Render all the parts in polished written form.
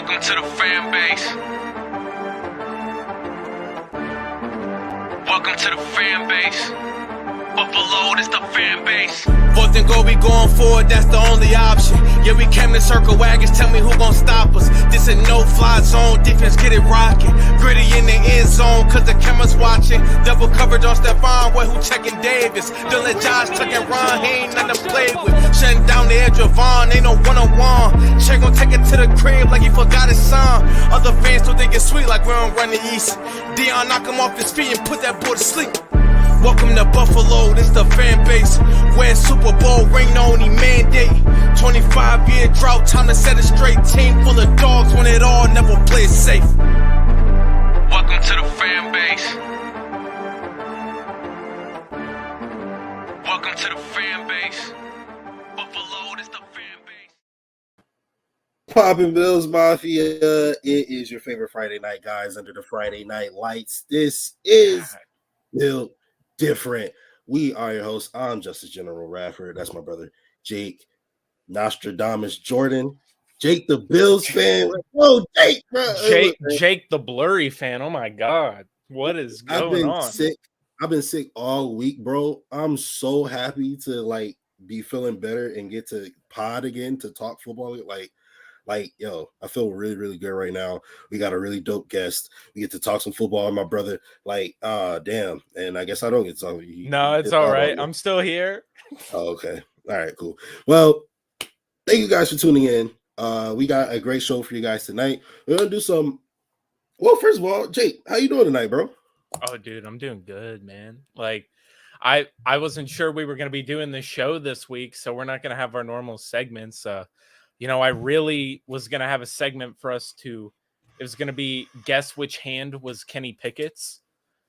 Welcome to the fan base. Welcome to the fan base. Buffalo, this the fan base. Fourth and goal, we going forward, that's the only option. Yeah, we came to circle wagons, tell me who gon' stop us. This a no-fly zone, defense get it rocking. Gritty in the end zone, cause the camera's watching. Double coverage on Stephon, who checking Davis. Don't let Josh tuck and run, he ain't nothing to play with. Shutting down the edge of Vaughn, ain't no one-on-one. Check gon' take it to the crib like he forgot his son. Other fans still think it's sweet like we don't run the East. Dion knock him off his feet and put that boy to sleep. Welcome to Buffalo, this the fan base. Where Super Bowl ring the only mandate. 25-year drought, time to set a straight. Team full of dogs, win it all, never play it safe. Welcome to the fan base. Welcome to the fan base. Buffalo, this the fan base. Poppin' Bills Mafia, it is your favorite Friday night guys under the Friday night lights. This is BILLT Different. We are your hosts. I'm Justice General Radford. That's my brother Jake Nostradamus Jordan. Jake the Bills fan. Oh, Jake, bro. Jake the blurry fan. Oh my God, what is going on? I've been sick all week, bro. I'm so happy to be feeling better and get to pod again to talk football. Yo, I feel really, really good right now. We got a really dope guest. We get to talk some football with my brother. Damn. And I guess I don't get to talk with you. No, it's all right. I'm still here. Oh, okay. All right, cool. Well, thank you guys for tuning in. We got a great show for you guys tonight. We're gonna do some. Well, first of all, Jake, how you doing tonight, bro? Oh, dude, I'm doing good, man. I wasn't sure we were gonna be doing this show this week, so we're not gonna have our normal segments. I really was going to have a segment for us it was going to be guess which hand was Kenny Pickett's.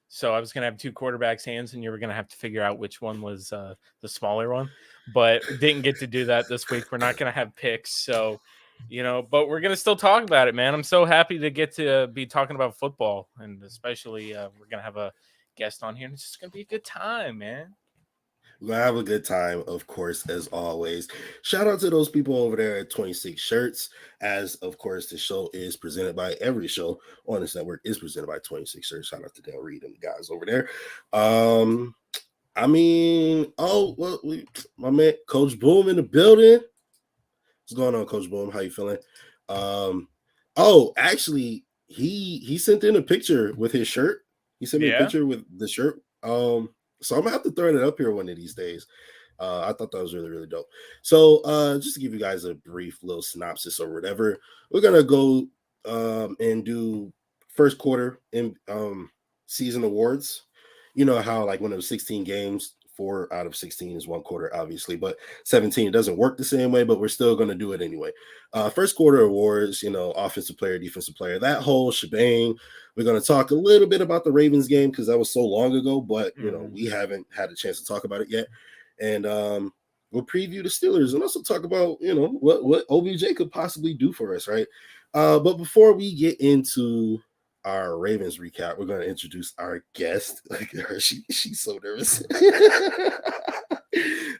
So I was going to have two quarterbacks' hands and you were going to have to figure out which one was the smaller one, but didn't get to do that this week. We're not going to have picks. So, but we're going to still talk about it, man. I'm so happy to get to be talking about football, and especially we're going to have a guest on here, and it's just going to be a good time, man. We're going to have a good time, of course, as always. Shout out to those people over there at 26 Shirts, as, of course, the show is presented by every show on this network is presented by 26 Shirts. Shout out to Reid and the guys over there. My man, Coach Boom in the building. What's going on, Coach Boom? How you feeling? Actually, he sent in a picture with his shirt. He sent me a picture with the shirt. So I'm gonna have to throw it up here one of these days. I thought that was really, really dope. So just to give you guys a brief little synopsis or whatever, we're gonna go and do first quarter in season awards. You know how when it was 16 games, 4 out of 16 is one quarter, obviously, but 17 doesn't work the same way, but we're still gonna do it anyway. First quarter awards, offensive player, defensive player, that whole shebang. We're going to talk a little bit about the Ravens game because that was so long ago, but we haven't had a chance to talk about it yet. And we'll preview the Steelers and also talk about what OBJ could possibly do for us, right? But before we get into our Ravens recap, we're going to introduce our guest. She's so nervous.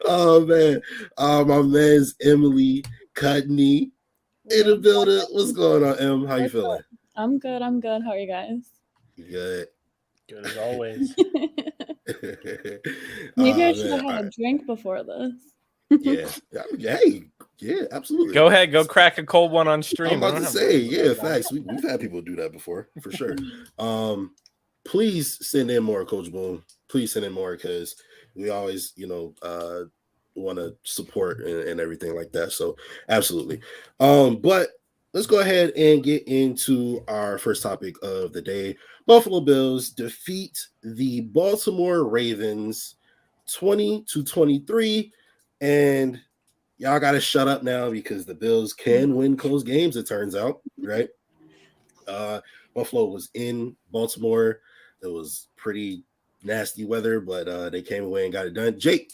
Oh man, my man's Emily Cudney in the building. What's going on, Em? How you feeling? I'm good. How are you guys? Good. Good as always. Maybe I should have had a drink before this. Yeah, absolutely. Go ahead. Go crack a cold one on stream. I'm about to say, facts. We've had people do that before, for sure. Please send in more, Coach Boom. Please send in more because we always, want to support and everything like that. So absolutely. But let's go ahead and get into our first topic of the day. Buffalo Bills defeat the Baltimore Ravens 20-23. And y'all got to shut up now because the Bills can win close games, it turns out, right? Buffalo was in Baltimore. It was pretty nasty weather, but they came away and got it done. Jake,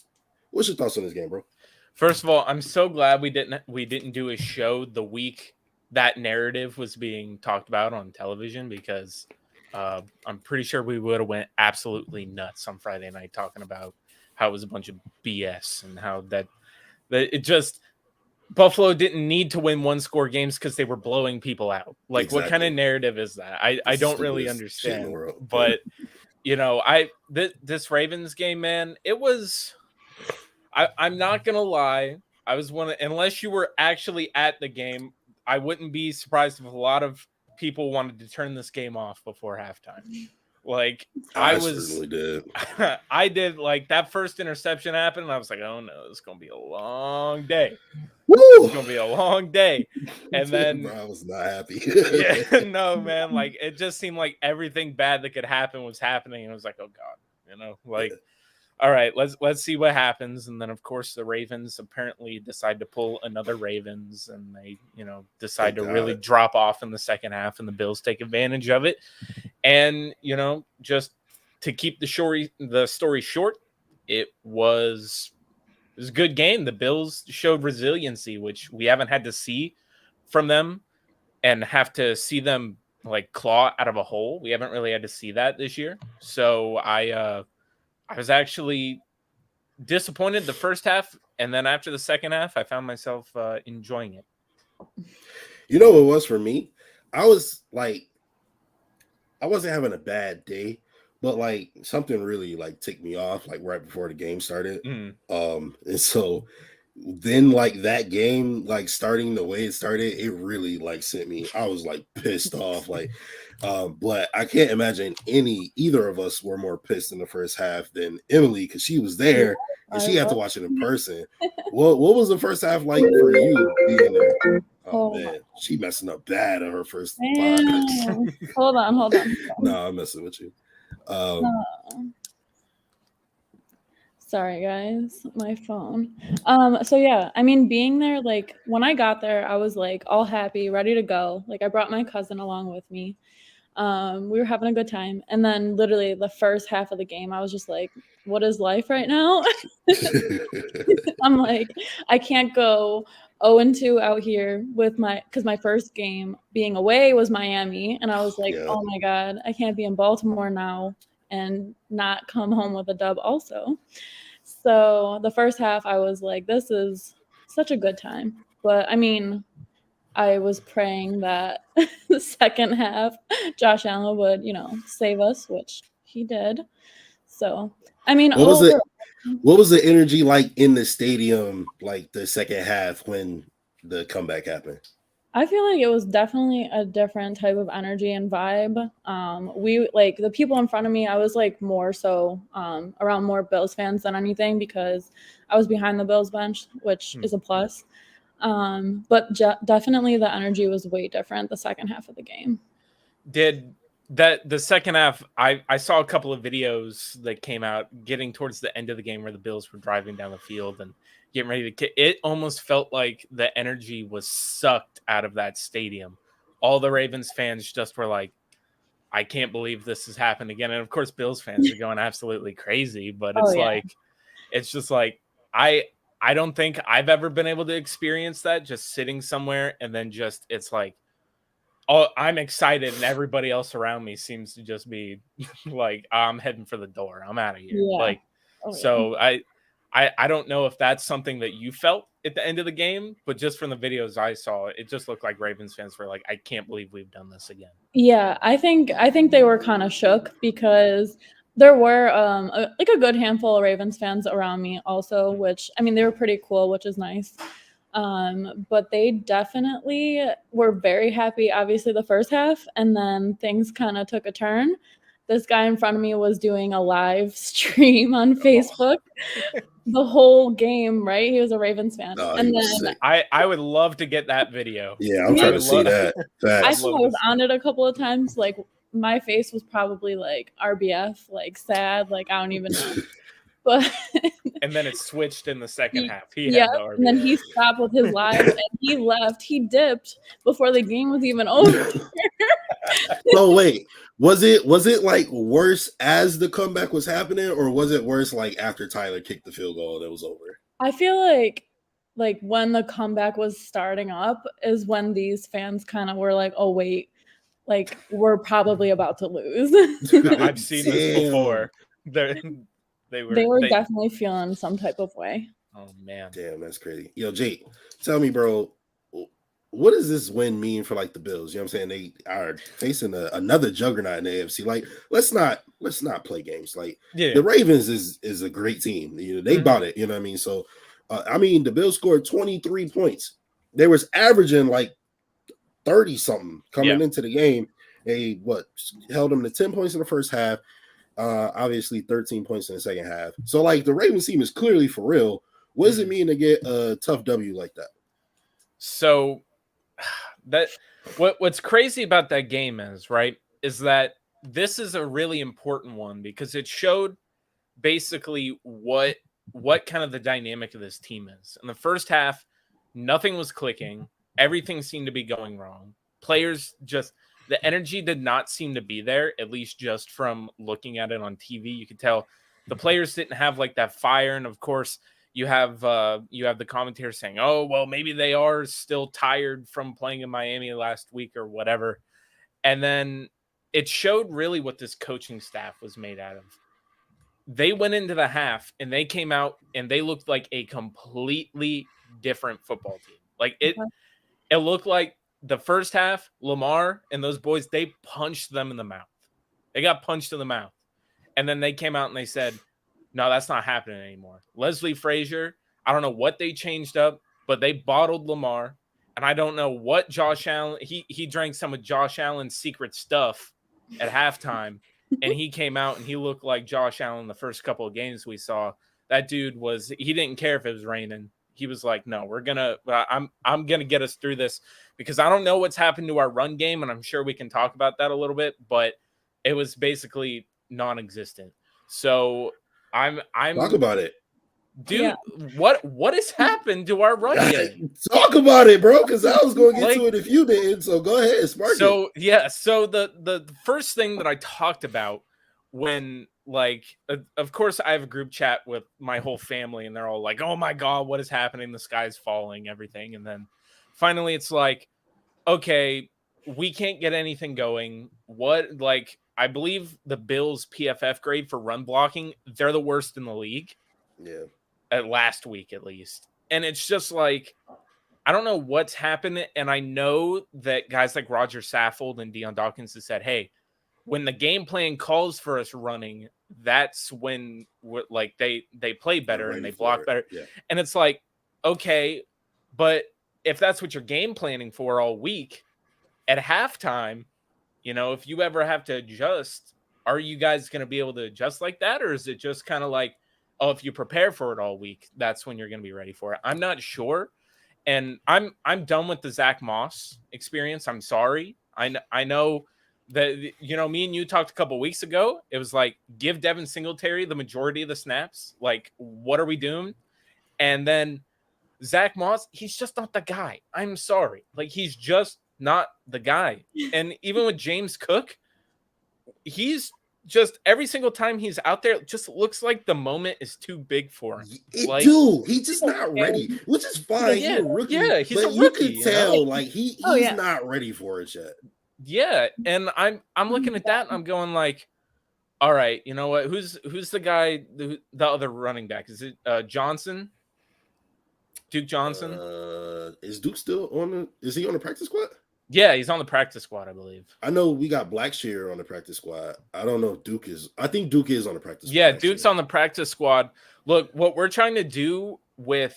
what's your thoughts on this game, bro? First of all, I'm so glad we didn't do a show the week that narrative was being talked about on television because I'm pretty sure we would have went absolutely nuts on Friday night talking about how it was a bunch of BS and how that it just Buffalo didn't need to win 1-score games because they were blowing people out. Like, Exactly. what kind of narrative is that? I don't really understand. But this Ravens game, man, it was. I'm not gonna lie. I was unless you were actually at the game, I wouldn't be surprised if a lot of people wanted to turn this game off before halftime. Like I certainly did. I did. Like that first interception happened, and I was like, "Oh no, this is gonna be a long day. It's gonna be a long day." And then I was not happy. Yeah, no, man. Like it just seemed like everything bad that could happen was happening, and I was like, "Oh God," like. Yeah. All right, let's see what happens. And then, of course, the Ravens apparently decide to pull another Ravens, and they, decide to really drop off in the second half, and the Bills take advantage of it. And, just to keep the story short, it was a good game. The Bills showed resiliency, which we haven't had to see from them, and have to see them like claw out of a hole. We haven't really had to see that this year. So I was actually disappointed the first half, and then after the second half, I found myself enjoying it. You know what it was for me? I was like, I wasn't having a bad day, but like something really like ticked me off like right before the game started. And so then like that game like starting the way it started, it really like sent me. I was like pissed off, like. But I can't imagine either of us were more pissed in the first half than Emily because she was there and she had to watch it in person. What was the first half like for you being there? Oh man, she messing up bad on her first 5 minutes. Hold on. No, I'm messing with you. Sorry guys, my phone. So yeah, I mean being there, like when I got there, I was like all happy, ready to go. Like I brought my cousin along with me. We were having a good time. And then literally the first half of the game, I was just like, what is life right now? I'm like, I can't go 0-2 out here with because my first game being away was Miami. And I was like, oh my God, I can't be in Baltimore now and not come home with a dub also. So the first half, I was like, this is such a good time. But I mean, I was praying that the second half, Josh Allan would, save us, which he did. So, I mean, what was the energy like in the stadium, like the second half when the comeback happened? I feel like it was definitely a different type of energy and vibe. We like the people in front of me, I was like more so around more Bills fans than anything because I was behind the Bills bench, which is a plus. But definitely the energy was way different the second half of the game. Did that the second half? I saw a couple of videos that came out getting towards the end of the game where the Bills were driving down the field and getting ready to. It almost felt like the energy was sucked out of that stadium. All the Ravens fans just were like, "I can't believe this has happened again." And of course, Bills fans are going absolutely crazy. But it's just like I don't think I've ever been able to experience that just sitting somewhere and then just it's like, oh, I'm excited and everybody else around me seems to just be like, I'm heading for the door. I'm out of here. So I don't know if that's something that you felt at the end of the game, but just from the videos I saw, it just looked like Ravens fans were like, I can't believe we've done this again. Yeah, I think they were kind of shook because there were a good handful of Ravens fans around me also, which, I mean, they were pretty cool, which is nice. But they definitely were very happy, obviously, the first half, and then things kind of took a turn. This guy in front of me was doing a live stream on Facebook the whole game, right? He was a Ravens fan. And then I would love to get that video. Yeah, I'm trying to see that. I think I was on it a couple of times, like, my face was probably like RBF, like sad, like I don't even know. But and then it switched in the second half. He had the RBF. And then he stopped with his live and he left. He dipped before the game was even over. So wait, was it like worse as the comeback was happening, or was it worse like after Tyler kicked the field goal and it was over? I feel like when the comeback was starting up is when these fans kind of were like, oh wait, like we're probably about to lose. I've seen this before. They were definitely feeling some type of way. Oh man. Damn, that's crazy. Yo, Jake, tell me, bro, what does this win mean for like the Bills? You know what I'm saying? They are facing another juggernaut in the AFC. Like, let's not play games. Like, the Ravens is a great team. You know, they bought it. You know what I mean? So, I mean, the Bills scored 23 points. They was averaging like 30 something coming into the game. They held them to 10 points in the first half. Obviously 13 points in the second half. So, like, the Ravens team is clearly for real. What does it mean to get a tough W like that? So what's crazy about that game is that this is a really important one because it showed basically what kind of the dynamic of this team is. In the first half, nothing was clicking. Everything seemed to be going wrong. Players the energy did not seem to be there, at least just from looking at it on TV. You could tell the players didn't have like that fire. And of course, you have the commentators saying, oh, well, maybe they are still tired from playing in Miami last week or whatever. And then it showed really what this coaching staff was made out of. They went into the half and they came out and they looked like a completely different football team. Like it looked like the first half, Lamar and those boys, they punched them in the mouth. They got punched in the mouth. And then they came out and they said, no, that's not happening anymore. Leslie Frazier, I don't know what they changed up, but they bottled Lamar. And I don't know what Josh Allen, he drank some of Josh Allen's secret stuff at halftime. And he came out and he looked like Josh Allen the first couple of games we saw. That dude he didn't care if it was raining. He was like, no, I'm going to get us through this because I don't know what's happened to our run game. And I'm sure we can talk about that a little bit, but it was basically non-existent. So I'm talk about it, dude. What has happened to our run game? Talk about it, bro, because I was going to get to it if you didn't. So go ahead, spark it. So the first thing that I talked about when, of course, I have a group chat with my whole family, and they're all like, "Oh my god, what is happening? The sky's falling, everything." And then finally, it's like, okay, we can't get anything going. I believe the Bills' PFF grade for run blocking, they're the worst in the league. Yeah. At last week, at least. And it's just like, I don't know what's happened. And I know that guys like Roger Saffold and Deion Dawkins have said, hey, when the game plan calls for us running, that's when they play better and they block better. Yeah. And it's like, okay, but if that's what you're game planning for all week, at halftime, if you ever have to adjust, are you guys going to be able to adjust like that? Or is it just kind of like, oh, if you prepare for it all week, that's when you're going to be ready for it? I'm not sure. And I'm done with the Zach Moss experience. I'm sorry. I know that, me and you talked a couple weeks ago. It was like, give Devin Singletary the majority of the snaps. Like, what are we doing? And then Zach Moss, he's just not the guy. I'm sorry. Like, he's just not the guy. And even with James Cook, he's just every single time he's out there, it just looks like the moment is too big for him. Dude, he's just not ready, which is fine. Yeah, he's a rookie. Yeah, he's a rookie. You can tell, like he's not ready for it yet. Yeah, and I'm looking at that and I'm going like, all right, you know what? Who's the guy? The other running back, is it Johnson? Duke Johnson? Is Duke still on is he on the practice squad? Yeah, he's on the practice squad, I believe. I know we got Blackshear on the practice squad. I don't know if Duke is. I think Duke is on the practice squad. Yeah, Duke's on the practice squad. Look, what we're trying to do with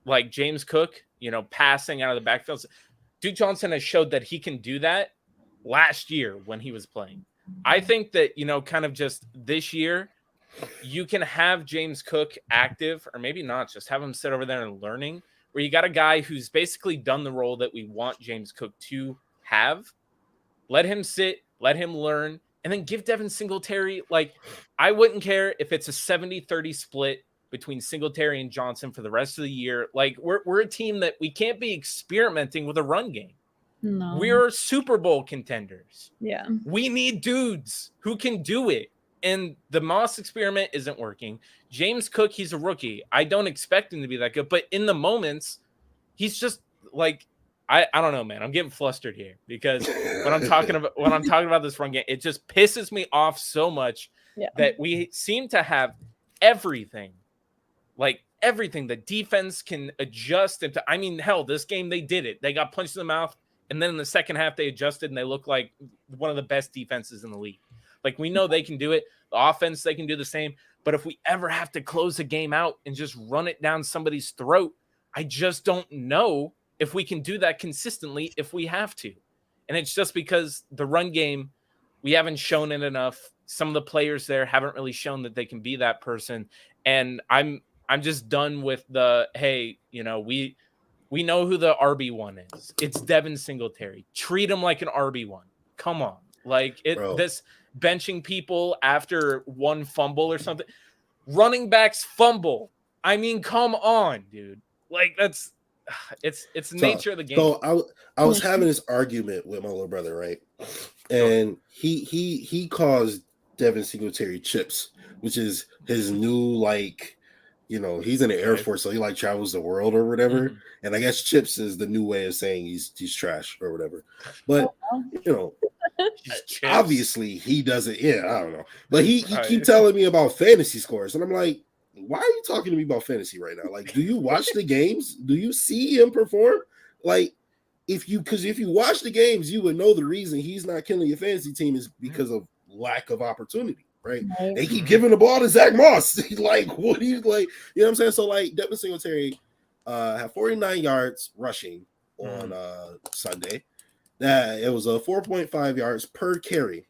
like James Cook, passing out of the backfield, Duke Johnson has showed that he can do that last year when he was playing. I think that, kind of just this year, you can have James Cook active, or maybe not, just have him sit over there and learning, where you got a guy who's basically done the role that we want James Cook to have. Let him sit, let him learn, and then give Devin Singletary, I wouldn't care if it's a 70-30 split between Singletary and Johnson for the rest of the year. We're a team that we can't be experimenting with a run game. No. We're Super Bowl contenders. Yeah. We need dudes who can do it. And the Moss experiment isn't working. James Cook, he's a rookie. I don't expect him to be that good, but in the moments, he's just like, I don't know, man. I'm getting flustered here because when I'm talking about this run game, it just pisses me off so much that we seem to have everything everything. The defense can adjust. I mean, hell, this game they did it. They got punched in the mouth, and then in the second half they adjusted and they look like one of the best defenses in the league. Like, we know they can do it. The offense, they can do the same. But if we ever have to close a game out and just run it down somebody's throat, I just don't know if we can do that consistently if we have to. And it's just because the run game, we haven't shown it enough. Some of the players there haven't really shown that they can be that person. And I'm just done with the, hey, you know, we know who the RB1 is. It's Devin Singletary. Treat him like an RB1. Come on. Like, this benching people after one fumble or something. Running backs fumble. I mean, come on, dude. Like, it's nature of the game. So I was having this argument with my little brother, right? And he calls Devin Singletary Chips, which is his new, like, you know, he's in the Air Force, so he like travels the world or whatever. Mm-hmm. And I guess Chips is the new way of saying he's trash or whatever. But you know, obviously he doesn't. Yeah, I don't know. But he keep telling me about fantasy scores, and I'm like, why are you talking to me about fantasy right now? Like, do you watch the games? Do you see him perform? Like, if you watch the games, you would know the reason he's not killing your fantasy team is because of lack of opportunity. Right? They keep giving the ball to Zach Moss. Like, what do you like? You know what I'm saying? So, like, Devin Singletary had 49 yards rushing on Sunday. That it was a 4.5 yards per carry.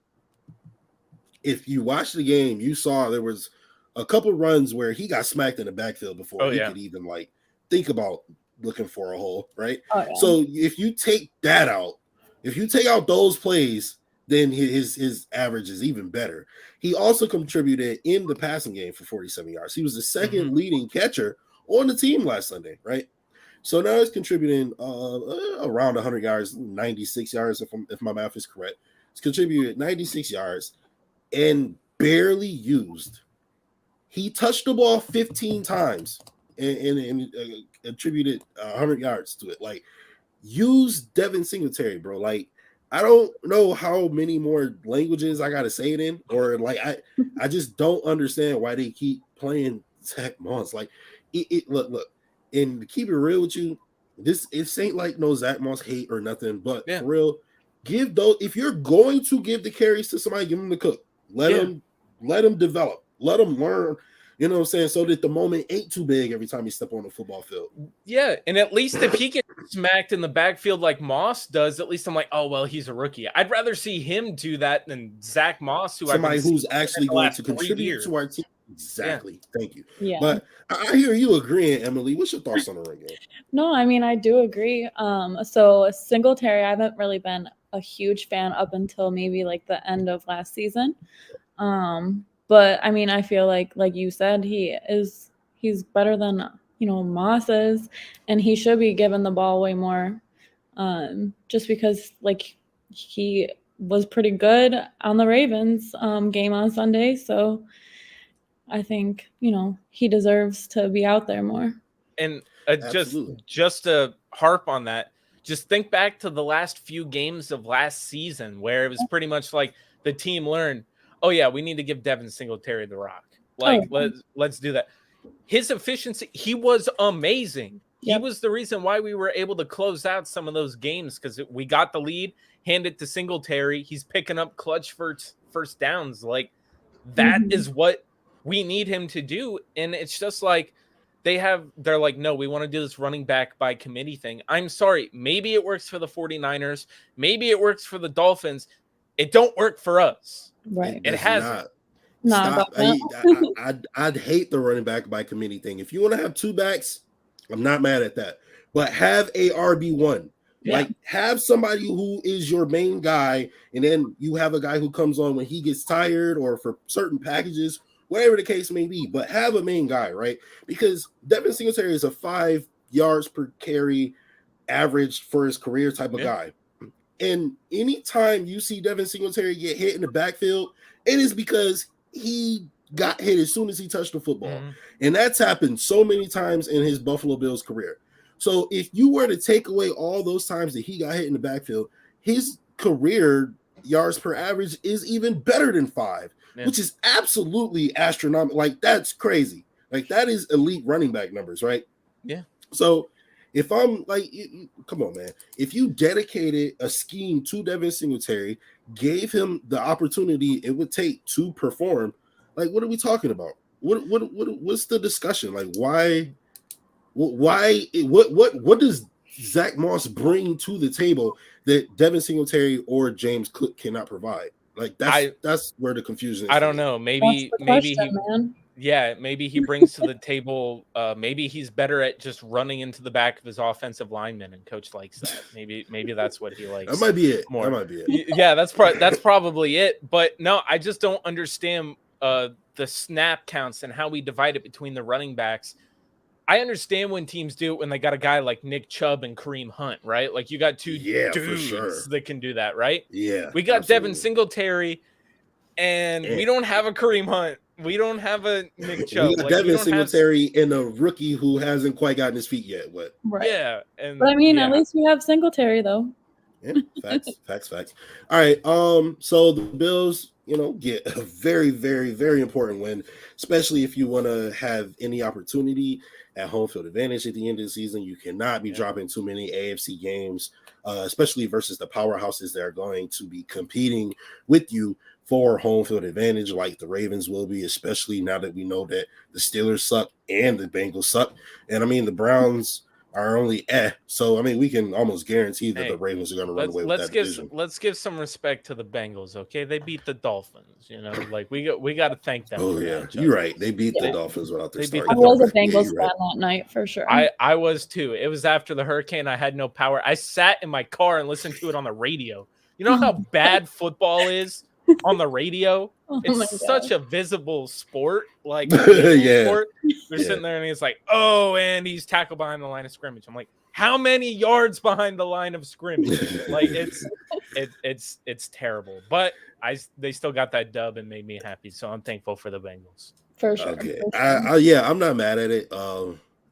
If you watch the game, you saw there was a couple runs where he got smacked in the backfield before he could even like think about looking for a hole. Right? So if you take that out, if you take out those plays, then his average is even better. He also contributed in the passing game for 47 yards. He was the second leading catcher on the team last Sunday, right? So now he's contributing around 100 yards, 96 yards, if my math is correct. He's contributed 96 yards and barely used. He touched the ball 15 times and attributed 100 yards to it. Like, use Devin Singletary, bro. Like, I don't know how many more languages I got to say it in, or like I just don't understand why they keep playing Zach Moss. Like, look, and to keep it real with you, this ain't like no Zach Moss hate or nothing, but for real, give those, if you're going to give the carries to somebody, give them the cook. Let them develop, let them learn. You know what I'm saying? So that the moment ain't too big every time you step on the football field. Yeah, and at least if he gets smacked in the backfield like Moss does, at least I'm like, oh, well, he's a rookie. I'd rather see him do that than Zach Moss, who's actually going to contribute to our team. Exactly. Yeah. Thank you. Yeah. But I hear you agreeing, Emily. What's your thoughts on the run game? No, I mean, I do agree. So Singletary, I haven't really been a huge fan up until maybe like the end of last season. But I mean, I feel like you said, he's better than, you know, Moss is, and he should be given the ball way more, just because like he was pretty good on the Ravens game on Sunday. So I think, you know, he deserves to be out there more. And just to harp on that, just think back to the last few games of last season where it was pretty much like the team learned, oh yeah, we need to give Devin Singletary the rock. Like, let's do that. His efficiency, he was amazing. Yep. He was the reason why we were able to close out some of those games, because we got the lead, hand it to Singletary. He's picking up clutch first downs. Like, that is what we need him to do. And it's just like they're like, no, we want to do this running back by committee thing. I'm sorry. Maybe it works for the 49ers. Maybe it works for the Dolphins. It don't work for us. Right. It hasn't. Stop. I'd hate the running back by committee thing. If you want to have two backs, I'm not mad at that. But have a RB1. Yeah. Like, have somebody who is your main guy, and then you have a guy who comes on when he gets tired or for certain packages, whatever the case may be. But have a main guy, right? Because Devin Singletary is a 5 yards per carry average for his career type of guy. And anytime you see Devin Singletary get hit in the backfield, it is because he got hit as soon as he touched the football. And that's happened so many times in his Buffalo Bills career. So if you were to take away all those times that he got hit in the backfield, his career yards per average is even better than 5, which is absolutely astronomical. Like, that's crazy. Like that is elite running back numbers, right? Yeah. So if I'm like, come on, man. If you dedicated a scheme to Devin Singletary, gave him the opportunity it would take to perform, like, what are we talking about? What's the discussion? Like, what does Zach Moss bring to the table that Devin Singletary or James Cook cannot provide? Like that's where the confusion is. I don't know. Maybe he brings to the table. Maybe he's better at just running into the back of his offensive lineman, and coach likes that. Maybe that's what he likes. That might be it. More. That might be it. Yeah, that's probably it. But no, I just don't understand the snap counts and how we divide it between the running backs. I understand when teams do it when they got a guy like Nick Chubb and Kareem Hunt, right? Like you got two dudes that can do that, right? Yeah. We got Devin Singletary, and we don't have a Kareem Hunt. We don't have a Nick Chubb. We got Devin Singletary and a rookie who hasn't quite gotten his feet yet. What? Right. Yeah. But I mean, at least we have Singletary though. Yeah, facts. All right. So the Bills, get a very, very, very important win, especially if you want to have any opportunity at home field advantage at the end of the season. You cannot be dropping too many AFC games, especially versus the powerhouses that are going to be competing with you for home field advantage, like the Ravens will be, especially now that we know that the Steelers suck and the Bengals suck. And I mean, the Browns are only so I mean, we can almost guarantee that the Ravens are going to run away with that division. Let's give some respect to the Bengals, okay? They beat the Dolphins, like we got to thank them. Oh yeah, you're right. They beat the Dolphins without their starting. I was a Bengals fan that night for sure. I was too. It was after the hurricane. I had no power. I sat in my car and listened to it on the radio. You know how bad football is on the radio? It's such a visible sport. Like sport. They're sitting there and he's like, oh, and he's tackled behind the line of scrimmage. I'm like, how many yards behind the line of scrimmage? Like it's terrible. But they still got that dub and made me happy. So I'm thankful for the Bengals. For sure. Okay. I'm not mad at it.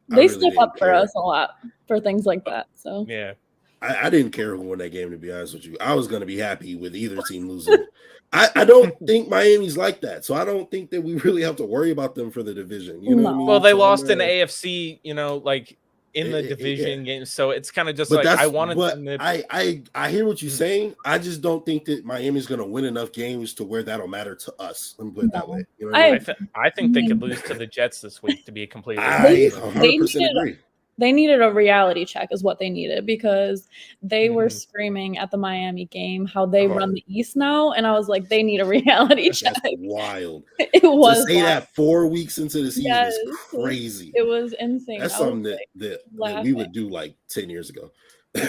They step up for us a lot for things like that. So yeah. I didn't care who won that game, to be honest with you. I was going to be happy with either team losing. I don't think Miami's like that, so I don't think that we really have to worry about them for the division. You know what I mean? Well, they lost in the AFC, like in the division game, so it's kind of just like I wanted them to. I hear what you're saying. I just don't think that Miami's going to win enough games to where that'll matter to us. Let me put it that way. You know what I mean? I think they could lose to the Jets this week. To be completely honest, I 100% agree. They needed a reality check is what they needed, because they were screaming at the Miami game how they run the East now. And I was like, they need a reality check. That's wild. It was to say that 4 weeks into the season is crazy. It was insane. That's something that we would do like 10 years ago. All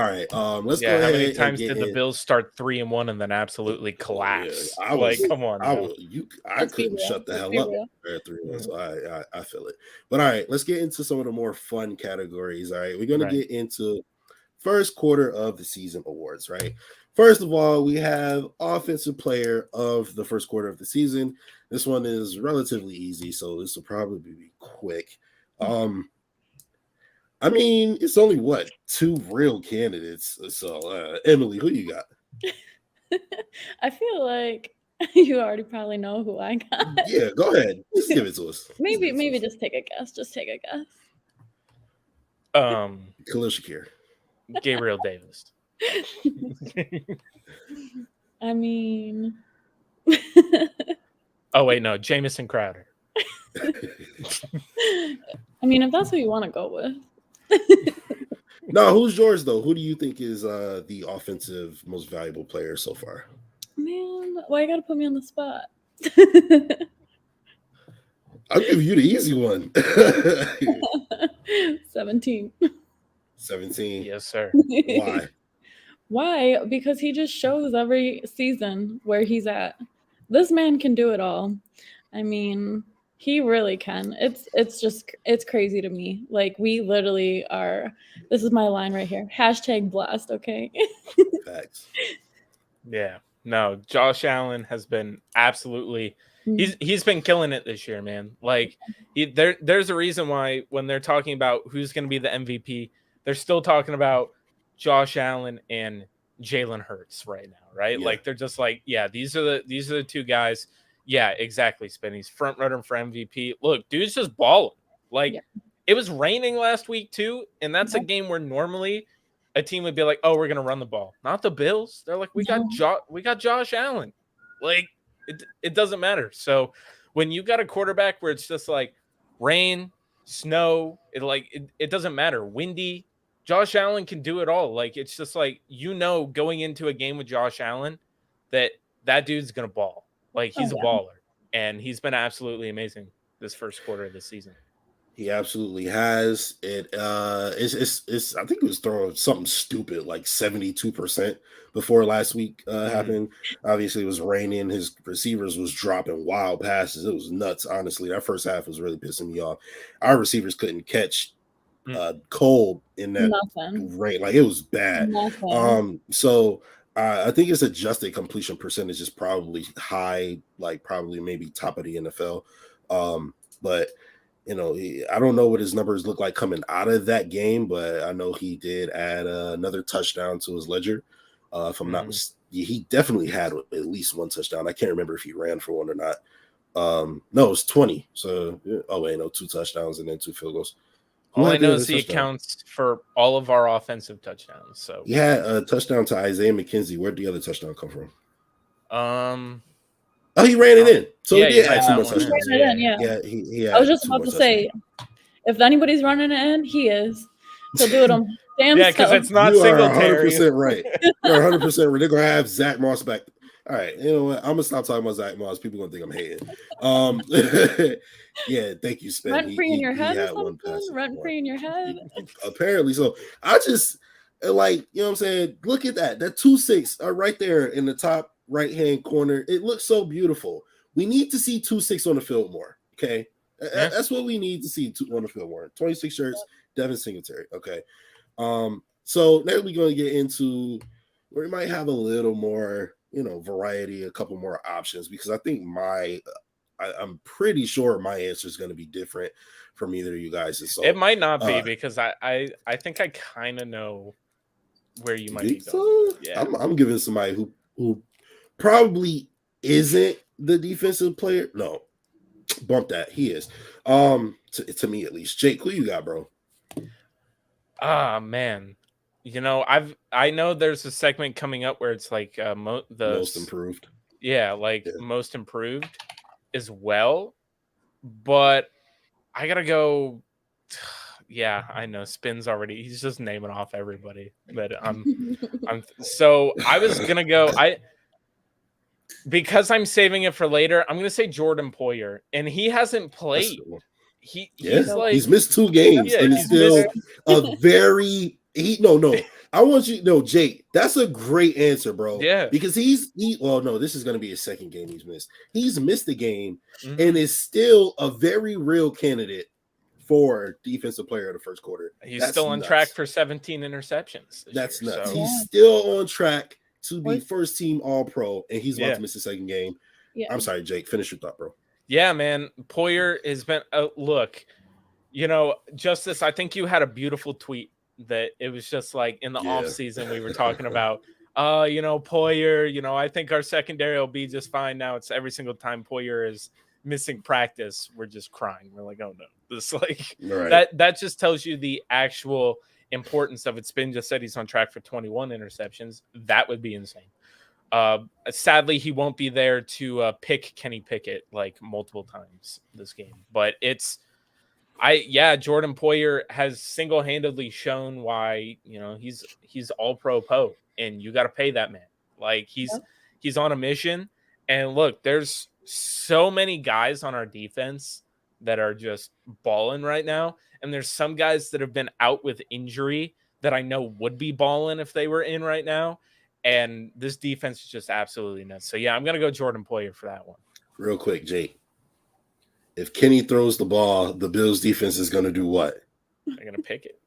right. Let's go ahead. How many times did the Bills start 3-1 and then absolutely collapse? Come on. I couldn't shut the hell up at 3-1, so I feel it. But all right, let's get into some of the more fun categories. All right, we're gonna get into first quarter of the season awards. Right. First of all, we have offensive player of the first quarter of the season. This one is relatively easy, so this will probably be quick. I mean, it's only 2 real candidates. So, Emily, who you got? I feel like you already probably know who I got. Yeah, go ahead. Just give it to us. Maybe just take a guess. Khalil Shakir. Gabriel Davis. I mean. Oh wait, no, Jamison Crowder. I mean, if that's who you want to go with. No, who's yours though? Who do you think is the offensive most valuable player so far? Man, why you gotta put me on the spot? I'll give you the easy one. 17. 17. Yes, sir. Why? Why? Because he just shows every season where he's at. This man can do it all. I mean, he really can. It's crazy to me. Like, we literally are. This is my line right here. #blast. Okay. Facts. Yeah. No, Josh Allen has been absolutely. He's been killing it this year, man. Like, there's a reason why when they're talking about who's going to be the MVP, they're still talking about Josh Allen and Jalen Hurts right now, right? Yeah. Like, they're just like, yeah, these are the 2 guys. Yeah, exactly, Spin. He's front runner for MVP. Look, dude's just balling. Like, it was raining last week too, and that's a game where normally a team would be like, "Oh, we're gonna run the ball." Not the Bills. They're like, "We got Josh Allen." Like, it doesn't matter. So when you got a quarterback where it's just like rain, snow, it doesn't matter. Windy, Josh Allen can do it all. Like, it's just like, going into a game with Josh Allen that dude's gonna ball. Like, he's a baller, and he's been absolutely amazing this first quarter of the season. He absolutely has it. It's I think it was throwing something stupid like 72% before last week happened. Obviously, it was raining. His receivers was dropping wild passes. It was nuts. Honestly, that first half was really pissing me off. Our receivers couldn't catch cold in that rain. Like, it was bad. So I think his adjusted completion percentage is probably high, like probably maybe top of the NFL. But I don't know what his numbers look like coming out of that game, but I know he did add another touchdown to his ledger. If I'm not mistaken, he definitely had at least one touchdown. I can't remember if he ran for one or not. No, it was 20. So, 2 touchdowns and then 2 field goals. All I know is he accounts for all of our offensive touchdowns. So he had a touchdown to Isaiah McKenzie. Where'd the other touchdown come from? He ran it in. So he did add 2 more touchdowns. He I was just about to say, if anybody's running it in, he is. So do it on damn self. Because it's not Singletary. You're 100% right. You're 100% right. They're gonna have Zach Moss back. All right, you know what? I'm gonna stop talking about Zach Moss. People gonna think I'm hating. Yeah, thank you, Spen. Rent free in your head or something? Rent free in your head? Apparently so. I just like, you know what I'm saying? Look at that. That 2-6 are right there in the top right-hand corner. It looks so beautiful. We need to see 2-6 on the field more. Okay. That's what we need to see on the field more. 26 shirts, Devin Singletary. Okay. So now we're going to get into where we might have a little more, variety, a couple more options, because I think I'm pretty sure my answer is going to be different from either of you guys. So it might not be, because I think I kind of know where you might be going. Yeah. I'm giving somebody who probably isn't the defensive player. No, bump that. He is. To me at least. Jake, who you got, bro? Man. I know there's a segment coming up where it's like most improved. Yeah, most improved as well. But I gotta go. Yeah, I know. Spin's already. He's just naming off everybody. But so I was gonna go. Because I'm saving it for later, I'm gonna say Jordan Poyer, and he hasn't played. He's missed 2 games, and he's still a very. I want you to know, Jake, that's a great answer, bro. Yeah. Because this is going to be his second game he's missed. He's missed a game and is still a very real candidate for defensive player of the first quarter. He's still on track for 17 interceptions. That's nuts. So. He's still on track to be first team All-Pro, and he's about to miss the second game. Yeah. I'm sorry, Jake. Finish your thought, bro. Yeah, man. Poyer has been look, Justus, I think you had a beautiful tweet that it was just like in the off season we were talking about Poyer, I think our secondary will be just fine. Now it's every single time Poyer is missing practice, we're just crying. We're like, oh no, this that just tells you the actual importance of it. Spin just said he's on track for 21 interceptions. That would be insane. Sadly, he won't be there to pick Kenny Pickett like multiple times this game, but Jordan Poyer has single-handedly shown why, he's all-pro Poe, and you got to pay that man. Like, he's on a mission. And look, there's so many guys on our defense that are just balling right now. And there's some guys that have been out with injury that I know would be balling if they were in right now. And this defense is just absolutely nuts. So, I'm going to go Jordan Poyer for that one. Real quick, Jake. If Kenny throws the ball, the Bills defense is going to do what? They're going to pick it.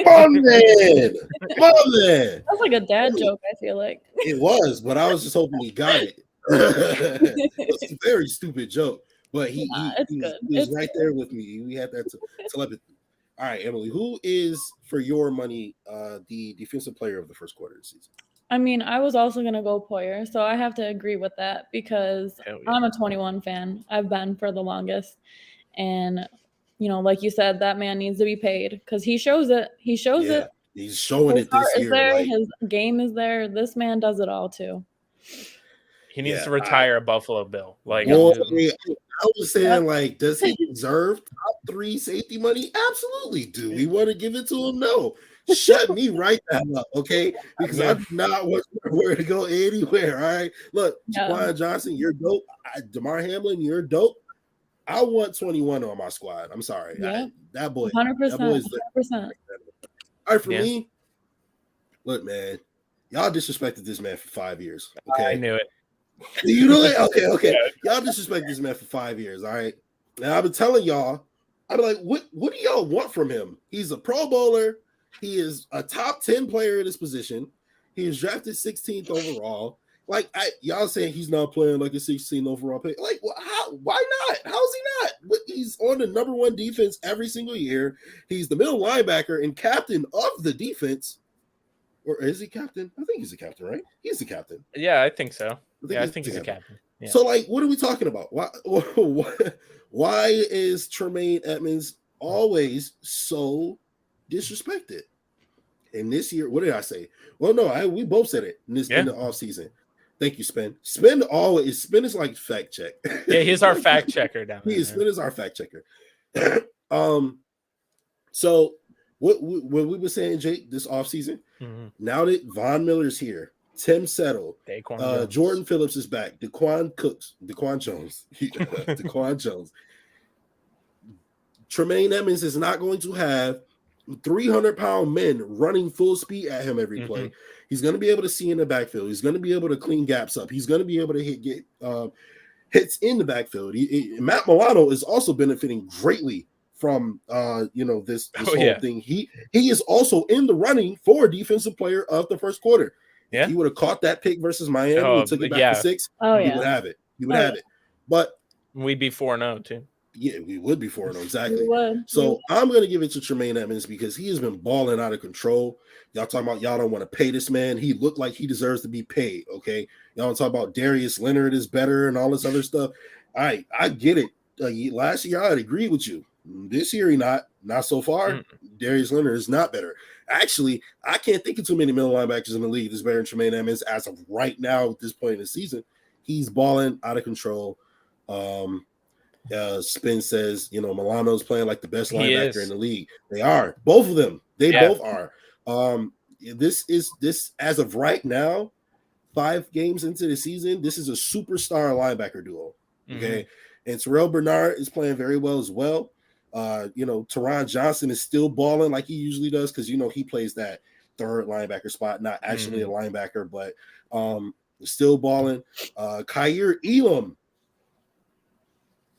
My man. That's like a dad joke, I feel like. It was, but I was just hoping he got it. It's a very stupid joke, but he was right there with me. We had that telepathy. All right, Emily, who is, for your money, the defensive player of the first quarter of the season? I mean, I was also going to go Poyer, so I have to agree with that because I'm a 21 fan. I've been for the longest. And, you know, like you said, that man needs to be paid because he shows it. He shows it. He's showing His it this heart year. is there. Like, his game is there. This man does it all, too. He needs to retire a Buffalo Bill. Like, I was saying, like, does he deserve top 3 safety money? Absolutely. Do we want to give it to him? No. Shut me right now up, okay? Because I do not want where to go anywhere. All right. Look, Jaquan Johnson, you're dope. Damar Hamlin, you're dope. I want 21 on my squad. I'm sorry. Yeah. That boy. 100%. That boy's 100%. All right, for me, look, man, y'all disrespected this man for 5 years. Okay. I knew it. You know it? Okay. Y'all disrespect this man for 5 years. All right. Now I've been telling y'all, I'm like, what do y'all want from him? He's a Pro Bowler. He is a top 10 player in his position. He was drafted 16th overall. Like, y'all saying he's not playing like a 16 overall pick. Like, why not? How is he not? He's on the number 1 defense every single year. He's the middle linebacker and captain of the defense. Or is he captain? I think he's a captain, right? He's the captain. Yeah, I think so. I think he's a captain. Yeah. So, like, what are we talking about? Why is Tremaine Edmonds always so disrespected? And this year, what did I say? Well, no, we both said it in the offseason. Thank you, Spin. Spin is like fact check. Yeah, he's our fact checker down there. Spin is our fact checker. So what we were saying, Jake, this offseason, now that Von Miller's here, Tim Settle, Jordan Phillips is back, Daquan Jones. Tremaine Edmonds is not going to have 300-pound men running full speed at him every play. He's going to be able to see in the backfield. He's going to be able to clean gaps up. He's going to be able to get hits in the backfield. Matt Milano is also benefiting greatly from this whole thing. He is also in the running for Defensive Player of the first quarter. Yeah, if he would have caught that pick versus Miami and took it back to 6. He would have it. He would have it. But we'd be 4-0 too. Yeah, we would be 4-0, exactly. So I'm going to give it to Tremaine Edmonds because he has been balling out of control. Y'all talking about y'all don't want to pay this man. He looked like he deserves to be paid, okay? Y'all don't talk about Darius Leonard is better and all this other stuff. I get it. Last year, I'd agree with you. This year, not so far. Darius Leonard is not better. Actually, I can't think of too many middle linebackers in the league that's better than Tremaine Edmonds as of right now at this point in the season. He's balling out of control. Spin says, Milano's playing like the best linebacker in the league. They are. Both of them. They both are. This as of right now, 5 games into the season, this is a superstar linebacker duo. Okay. And Terrell Bernard is playing very well as well. Teron Johnson is still balling like he usually does because he plays that third linebacker spot, not actually a linebacker, but still balling. Kaiir Elam.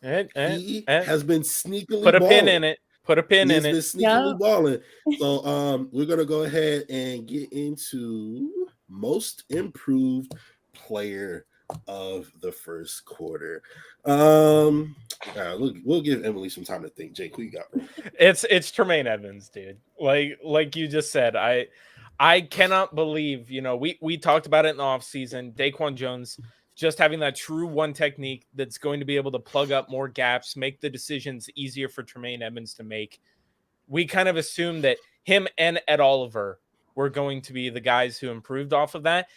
He has been sneakily put a balling. Pin in it. Put a pin in it. He's been sneakily balling. So we're gonna go ahead and get into most improved player of the first quarter. All right, we'll give Emily some time to think. Jake, who you got? It's Tremaine Edmonds, dude. Like you just said, I cannot believe, we talked about it in the offseason. Daquan Jones just having that true one technique that's going to be able to plug up more gaps, make the decisions easier for Tremaine Edmonds to make. We kind of assumed that him and Ed Oliver were going to be the guys who improved off of that.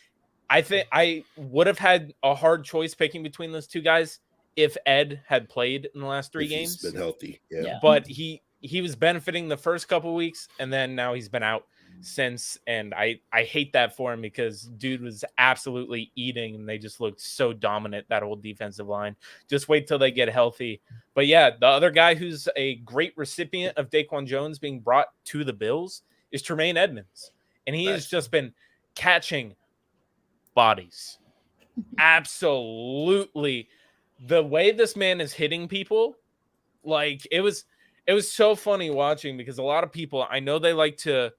I think I would have had a hard choice picking between those two guys if Ed had played in the last 3 games. He's been healthy. Yeah. But he was benefiting the first couple weeks, and then now he's been out since, and I hate that for him because dude was absolutely eating, and they just looked so dominant, that whole defensive line. Just wait till they get healthy. But yeah, the other guy who's a great recipient of Daquan Jones being brought to the Bills is Tremaine Edmonds, and he has just been catching bodies. Absolutely. The way this man is hitting people, like it was so funny watching, because a lot of people, I know they like to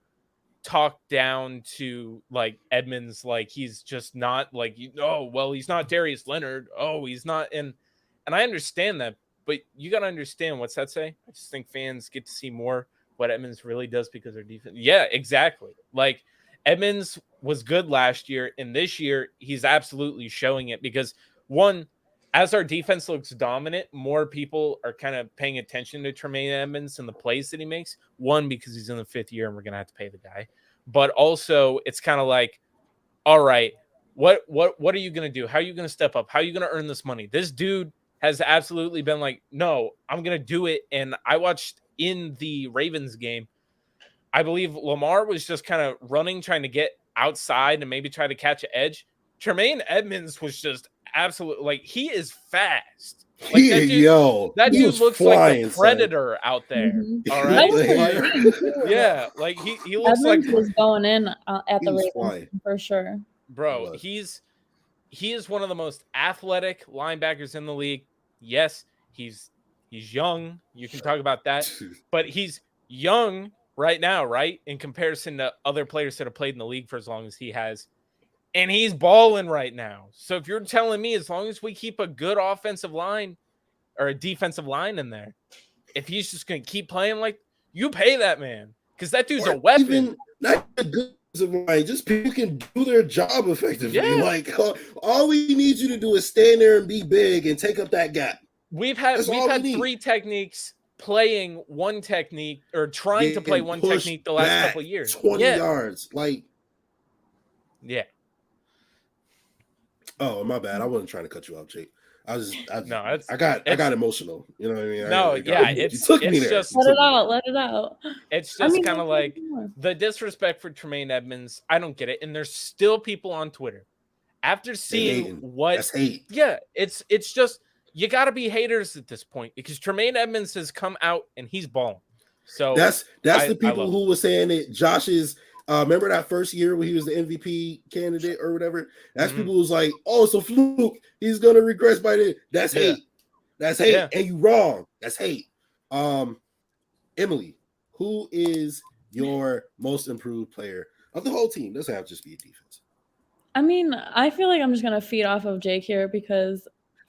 talk down to like Edmonds, like he's just not like, he's not Darius Leonard. He's not. And I understand that, but you got to understand, what's that say? I just think fans get to see more what Edmonds really does because their defense. Yeah, exactly. Like Edmonds was good last year, and this year he's absolutely showing it because one, as our defense looks dominant, more people are kind of paying attention to Tremaine Edmonds and the plays that he makes. One, because he's in the 5th year and we're gonna have to pay the guy, but also it's kind of like, all right, what are you gonna do? How are you gonna step up? How are you gonna earn this money? This dude has absolutely been like, no, I'm gonna do it. And I watched in the Ravens game, I believe Lamar was just kind of running, trying to get outside and maybe try to catch an edge. Tremaine Edmonds was just absolutely like, he is fast. Like that dude looks like the Predator out there. Mm-hmm. All right. Yeah, like he looks Edmonds like was going in at the Ravens for sure. Bro, he is one of the most athletic linebackers in the league. Yes, he's young. You can talk about that, but he's young right now, right? In comparison to other players that have played in the league for as long as he has. And he's balling right now. So if you're telling me as long as we keep a good offensive line or a defensive line in there, if he's just going to keep playing like, you pay that man, because that dude's a weapon. Even not a good line, just people can do their job effectively. Yeah. Like all we need you to do is stand there and be big and take up that gap. We've had 3 techniques playing one technique or trying to play one technique the last couple of years. 20 yards. Like, yeah. Oh, my bad. I wasn't trying to cut you off, Jake. I got emotional. You know what I mean? You took me there. Just let it out. It's just kind of like the disrespect for Tremaine Edmonds. I don't get it. And there's still people on Twitter after seeing That's hate. Yeah, it's just, you got to be haters at this point because Tremaine Edmonds has come out and he's balling. So that's the people who were saying that Josh is. Remember that first year when he was the MVP candidate or whatever? That's people who's like, oh, it's a fluke. He's gonna regress by then. That's hate. That's hate. Yeah. And you wrong. That's hate. Emily, who is your most improved player of the whole team? Doesn't have to just be a defense. I mean, I feel like I'm just gonna feed off of Jake here because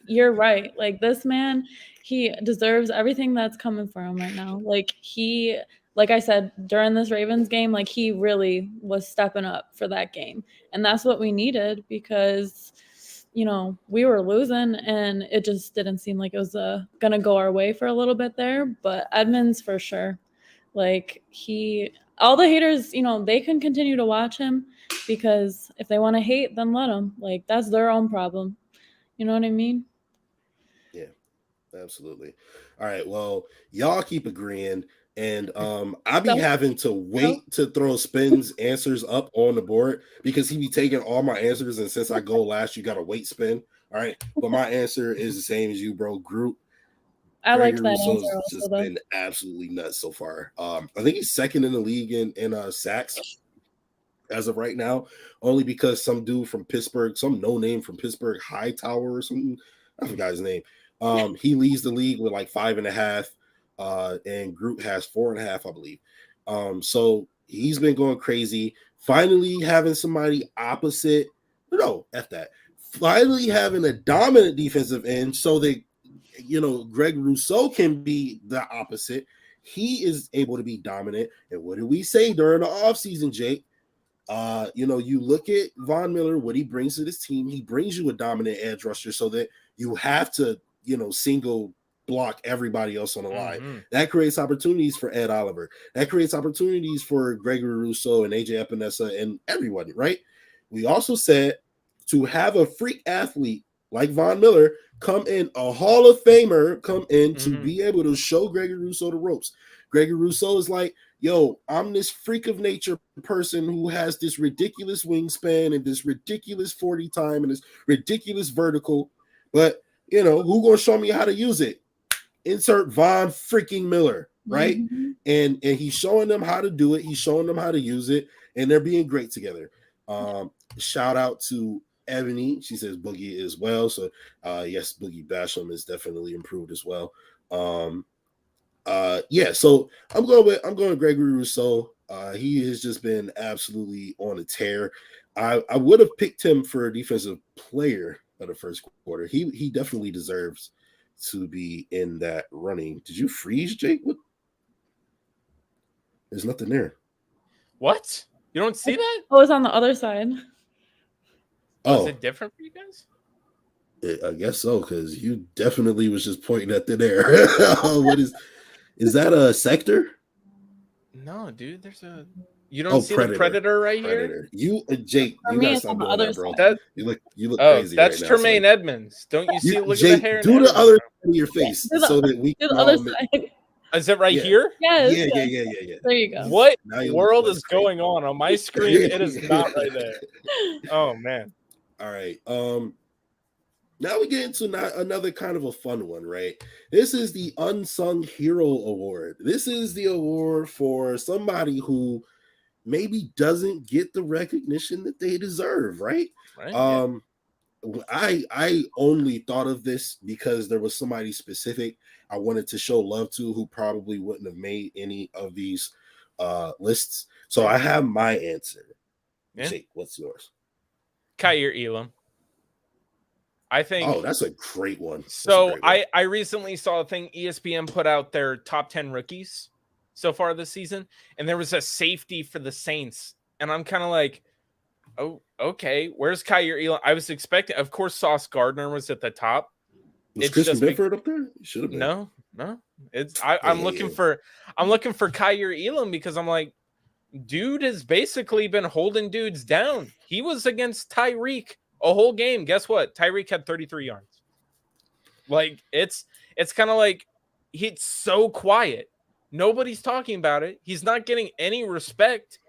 you're right. Like this man, he deserves everything that's coming for him right now. Like I said, during this Ravens game, like he really was stepping up for that game. And that's what we needed because, you know, we were losing and it just didn't seem like it was going to go our way for a little bit there. But Edmonds for sure. Like all the haters, you know, they can continue to watch him because if they want to hate, then let them. Like that's their own problem. You know what I mean? Yeah, absolutely. All right. Well, y'all keep agreeing. And I be having to wait to throw Spin's answers up on the board because he be taking all my answers. And since I go last, you got to wait, Spin. All right. But my answer is the same as you, bro. Group. I like that answer also, just been absolutely nuts so far. I think he's second in the league in sacks as of right now, only because some dude from Pittsburgh, some no name from Pittsburgh, Hightower or something. I forgot his name. He leads the league with like 5.5. And Group has 4.5, I believe. So he's been going crazy. Finally having somebody opposite. No, F that. Finally having a dominant defensive end so that, you know, Greg Rousseau can be the opposite. He is able to be dominant. And what did we say during the offseason, Jake? You know, you look at Von Miller, what he brings to this team. He brings you a dominant edge rusher so that you have to, you know, single block everybody else on the line. That creates opportunities for Ed Oliver. That creates opportunities for Gregory Rousseau and AJ Epinesa and everyone, right? We also said to have a freak athlete like Von Miller come in, a Hall of Famer come in to be able to show Gregory Rousseau the ropes. Gregory Rousseau is like, yo, I'm this freak of nature person who has this ridiculous wingspan and this ridiculous 40 time and this ridiculous vertical, but you know, who gonna show me how to use it? Insert Von freaking Miller, right? And he's showing them how to do it. He's showing them how to use it, and they're being great together. Shout out to Ebony. She says Boogie as well. So yes, Boogie Basham is definitely improved as well. Yeah, so I'm going with Gregory Rousseau. He has just been absolutely on a tear. I would have picked him for a defensive player of the first quarter. He definitely deserves to be in that running. Did you freeze, Jake? What? There's nothing there. What? You don't see that? Oh, it's on the other side. Oh, is it different for you guys? I guess so, because you definitely was just pointing at thin air. What is that a sector? No, dude. There's a. You don't see the predator right here? You, Jake, you gotta stop doing that, bro. You look crazy. That's right Tremaine now, Edmonds. Don't you see? Look Jake, at the hair. Do the other side of your face so that we can all side. Is it right here? Yes. Yeah. There you go. What world is going on my screen? It is not right there. Oh man. All right. Now we get into another kind of a fun one, right? This is the Unsung Hero Award. This is the award for somebody who maybe doesn't get the recognition that they deserve, right? I only thought of this because there was somebody specific I wanted to show love to who probably wouldn't have made any of these lists. So I have my answer. Jake, what's yours? Kaiir Elam. I think. Oh, that's a great one. So I recently saw a thing. ESPN put out their top 10 rookies so far this season, and there was a safety for the Saints, and I'm kind of like, oh, okay, where's Kaiir Elam? I was expecting, of course, Sauce Gardner was at the top. Was Christian Benford up there? Should have been. No. It's I'm looking for Kaiir Elam because I'm like, dude has basically been holding dudes down. He was against Tyreek a whole game. Guess what? Tyreek had 33 yards. Like it's kind of like he's so quiet. Nobody's talking about it. He's not getting any respect,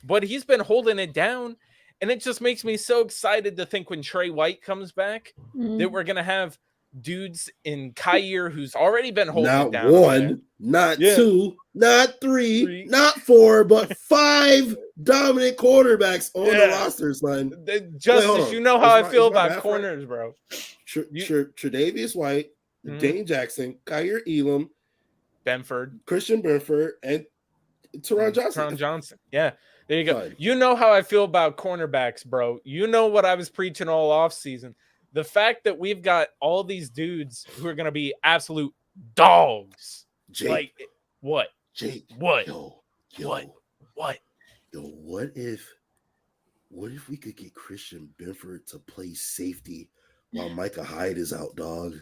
but he's been holding it down. And it just makes me so excited to think when Trey White comes back that we're gonna have dudes in Kaiir who's already been holding it down. Not one, not two, not three, not four, but 5 dominant quarterbacks on the roster, son. Justice, you know how I feel about corners, bro. Tre'Davious White, Dane Jackson, Kaiir Elam, Christian Benford, and Teron Johnson. Yeah, there you go. You know how I feel about cornerbacks, bro. You know what I was preaching all offseason. The fact that we've got all these dudes who are going to be absolute dogs. Jake, like, what? Jake, what? What? Yo, what if we could get Christian Benford to play safety while Micah Hyde is out, dog?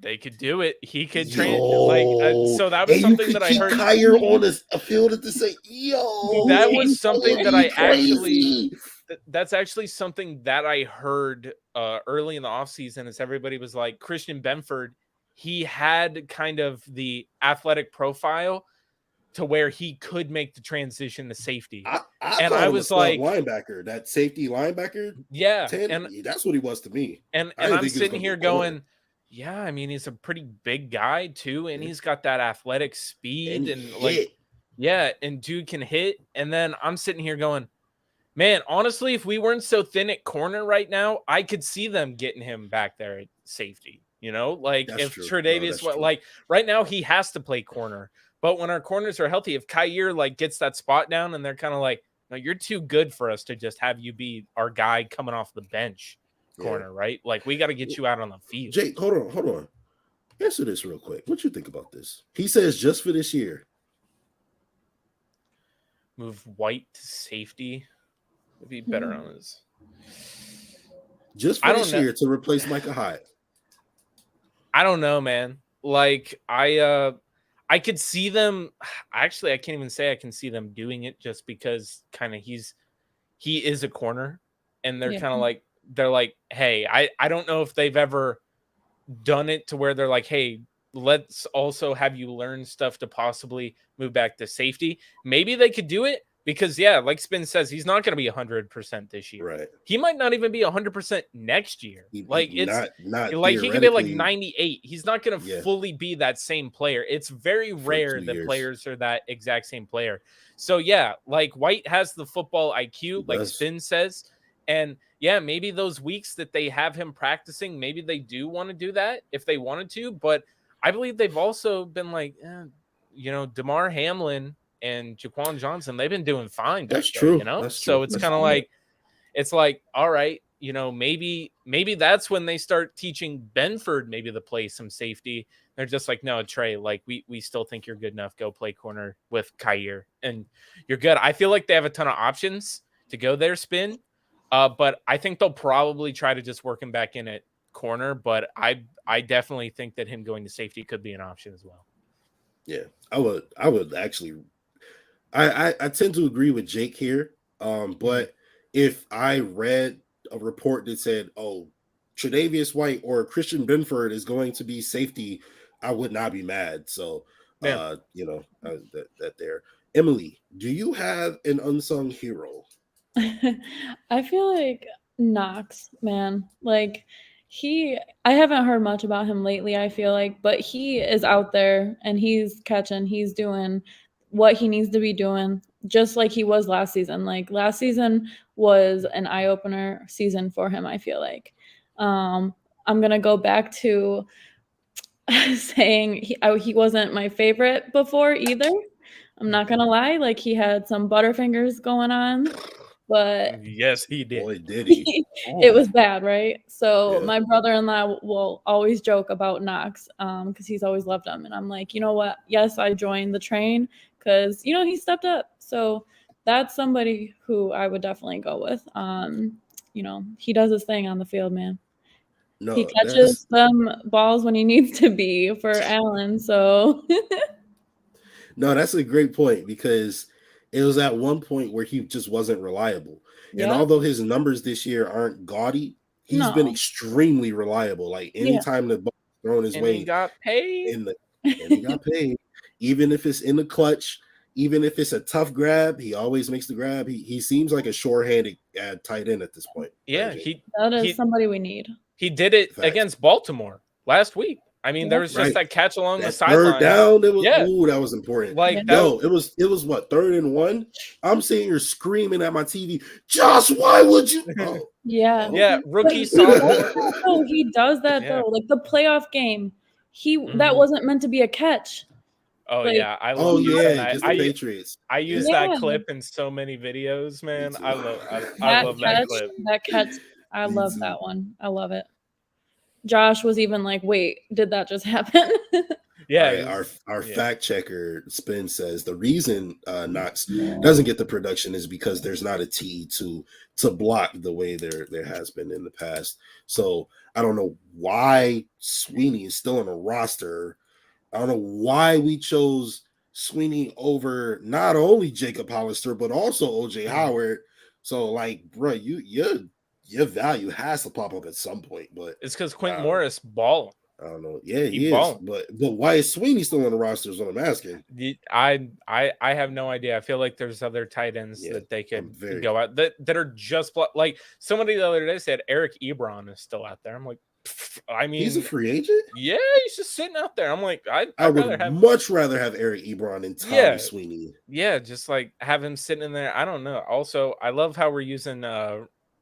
They could do it. He could train so that was something that I heard. Kaiir on a field at the same. That was something that I actually. That's actually something that I heard early in the offseason as everybody was like, Christian Benford, he had kind of the athletic profile to where he could make the transition to safety. I was like, linebacker, that safety linebacker. Yeah. 10, and that's what he was to me. And I'm sitting here going, yeah, I mean, he's a pretty big guy too. And he's got that athletic speed and like, yeah. And dude can hit. And then I'm sitting here going, man, honestly, if we weren't so thin at corner right now, I could see them getting him back there at safety. You know, like if Tre'Davious, like right now he has to play corner. But when our corners are healthy, if Kaiir like gets that spot down and they're kind of like, no, you're too good for us to just have you be our guy coming off the bench corner, right? Like we got to get you out on the field. Jake, hold on. Answer this real quick. What you think about this? He says just for this year. Move White to safety. Would be better on his. Just for this year to replace Micah Hyde. I don't know, man. Like I could see them. Actually, I can't even say I can see them doing it just because kind of he is a corner, and they're kind of like hey, I don't know if they've ever done it to where they're like, hey, let's also have you learn stuff to possibly move back to safety. Maybe they could do it. Because, yeah, like Spin says, he's not going to be 100% this year. Right. He might not even be 100% next year. Like, it's not like he could be like 98. He's not going to fully be that same player. It's very rare that players are that exact same player. So, yeah, like White has the football IQ, like Spin says. And, yeah, maybe those weeks that they have him practicing, maybe they do want to do that if they wanted to. But I believe they've also been like, DeMar Hamlin and Jaquan Johnson, they've been doing fine. That's true. You know, that's so it's kind of like, it's like, all right, you know, maybe that's when they start teaching Benford maybe to play some safety. They're just like, no, Trey, like we still think you're good enough. Go play corner with Kyer and you're good. I feel like they have a ton of options to go there spin. But I think they'll probably try to just work him back in at corner. But I definitely think that him going to safety could be an option as well. Yeah, I would actually. I tend to agree with Jake here. But if I read a report that said, "Oh, Tre'Davious White or Christian Benford is going to be safety," I would not be mad. So, you know, that there. Emily, do you have an unsung hero? I feel like Knox, man. Like I haven't heard much about him lately, I feel like, but he is out there and he's catching, he's doing what he needs to be doing, just like he was last season. Like last season was an eye-opener season for him, I feel like. I'm gonna go back to saying he wasn't my favorite before either. I'm not gonna lie, like he had some butterfingers going on. But yes, he did. Boy, did he. It was bad, right? So my brother-in-law will always joke about Knox because he's always loved him. And I'm like, you know what? Yes, I joined the train because, you know, he stepped up. So that's somebody who I would definitely go with. You know, he does his thing on the field, man. No, he catches some balls when he needs to be for Allan. So no, that's a great point because it was at one point where he just wasn't reliable. Yeah. And although his numbers this year aren't gaudy, he's been extremely reliable. Like anytime the ball is thrown his way, he got paid. And he got paid. Even if it's in the clutch, even if it's a tough grab, he always makes the grab. He seems like a sure-handed tight end at this point. Yeah, that is somebody we need. He did it against Baltimore last week. I mean, there was just that catch along the sideline. Third down, it was that was important. Like it was what, 3rd and 1? I'm sitting here screaming at my TV, Josh, why would you? Oh. Yeah, rookie sophomore. He does that though. Like the playoff game, that wasn't meant to be a catch. Oh yeah, I love that. Just the Patriots. I use that clip in so many videos, man. I love that clip. That catch, I love that one. I love it. Josh was even like, wait, did that just happen? Yeah. Our fact checker Spin says the reason Knox doesn't get the production is because there's not a T to block the way there has been in the past. So I don't know why Sweeney is still on a roster. I don't know why we chose Sweeney over not only Jacob Hollister, but also OJ Howard. So like, bro, your value has to pop up at some point, but it's because Quentin Morris balling. I don't know. Yeah, he is. But why is Sweeney still on the roster is what I'm asking. I have no idea. I feel like there's other tight ends that they could go out that are just like somebody the other day said Eric Ebron is still out there. I'm like, I mean, he's a free agent. Yeah, he's just sitting out there. I'm like, I would much rather have Eric Ebron than Tommy Sweeney. Yeah, just like have him sitting in there. I don't know. Also, I love how we're using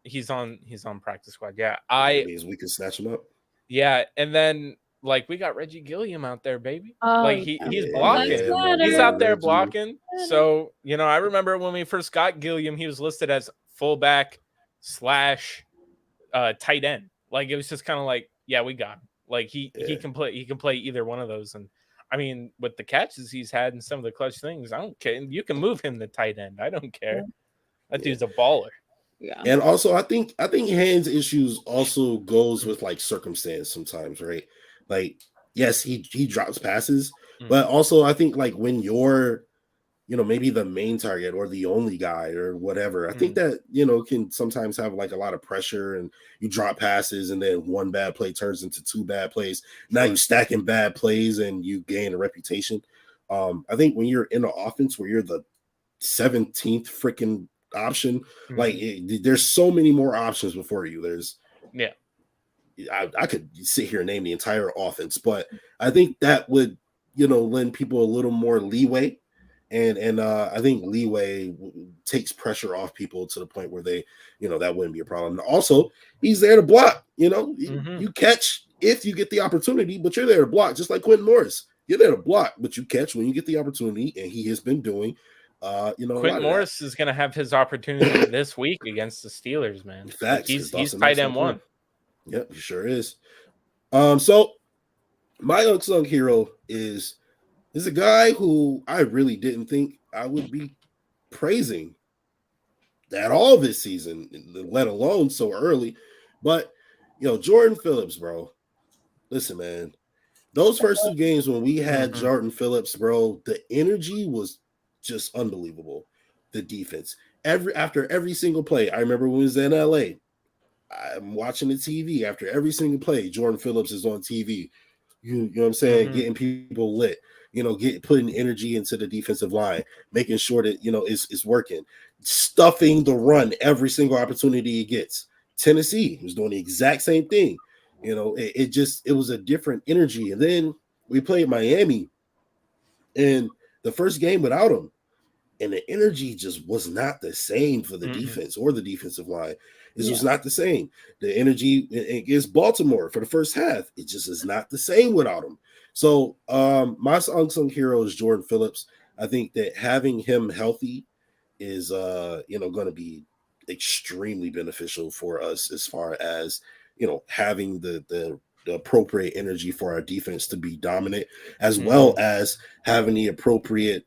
he's on practice squad. Yeah, that means we can snatch him up. Yeah, and then like we got Reggie Gilliam out there, baby. Like he's blocking. He's out there blocking. So you know, I remember when we first got Gilliam, he was listed as fullback / tight end. Like it was just kind of like, yeah, we got him. Like he can play either one of those. And I mean, with the catches he's had and some of the clutch things, I don't care. You can move him to tight end. I don't care. That dude's a baller. Yeah. And also I think hands issues also goes with like circumstance sometimes, right? Like, yes, he drops passes, but also I think like when you're, you know, maybe the main target or the only guy or whatever, I think that, you know, can sometimes have like a lot of pressure and you drop passes and then one bad play turns into 2 bad plays. Now you're stacking bad plays and you gain a reputation. I think when you're in an offense where you're the 17th freaking option, like there's so many more options before you. There's I could sit here and name the entire offense, but I think that would, you know, lend people a little more leeway. And I think leeway takes pressure off people to the point where they, you know, that wouldn't be a problem. And also, he's there to block. You know, you catch if you get the opportunity, but you're there to block, just like Quentin Morris. You're there to block, but you catch when you get the opportunity, and he has been doing Quentin Morris is going to have his opportunity this week against the Steelers, man. Facts, he's tight end one. Yep, he sure is. So my unsung hero is a guy who I really didn't think I would be praising at all this season, let alone so early. But Jordan Phillips, bro. Listen, man. Those first 2 games when we had Jordan Phillips, bro, the energy was just unbelievable. The defense. After every single play, I remember when we was in LA. I'm watching the TV after every single play. Jordan Phillips is on TV. You know what I'm saying? Getting people lit. Putting energy into the defensive line, making sure that it's working, stuffing the run every single opportunity he gets. Tennessee was doing the exact same thing. It was a different energy. And then we played Miami, and the first game without him, and the energy just was not the same for the defense or the defensive line. It was not the same. The energy against Baltimore for the first half, it just is not the same without him. So my unsung hero is Jordan Phillips. I think that having him healthy is going to be extremely beneficial for us as far as having the appropriate energy for our defense to be dominant, as well as having the appropriate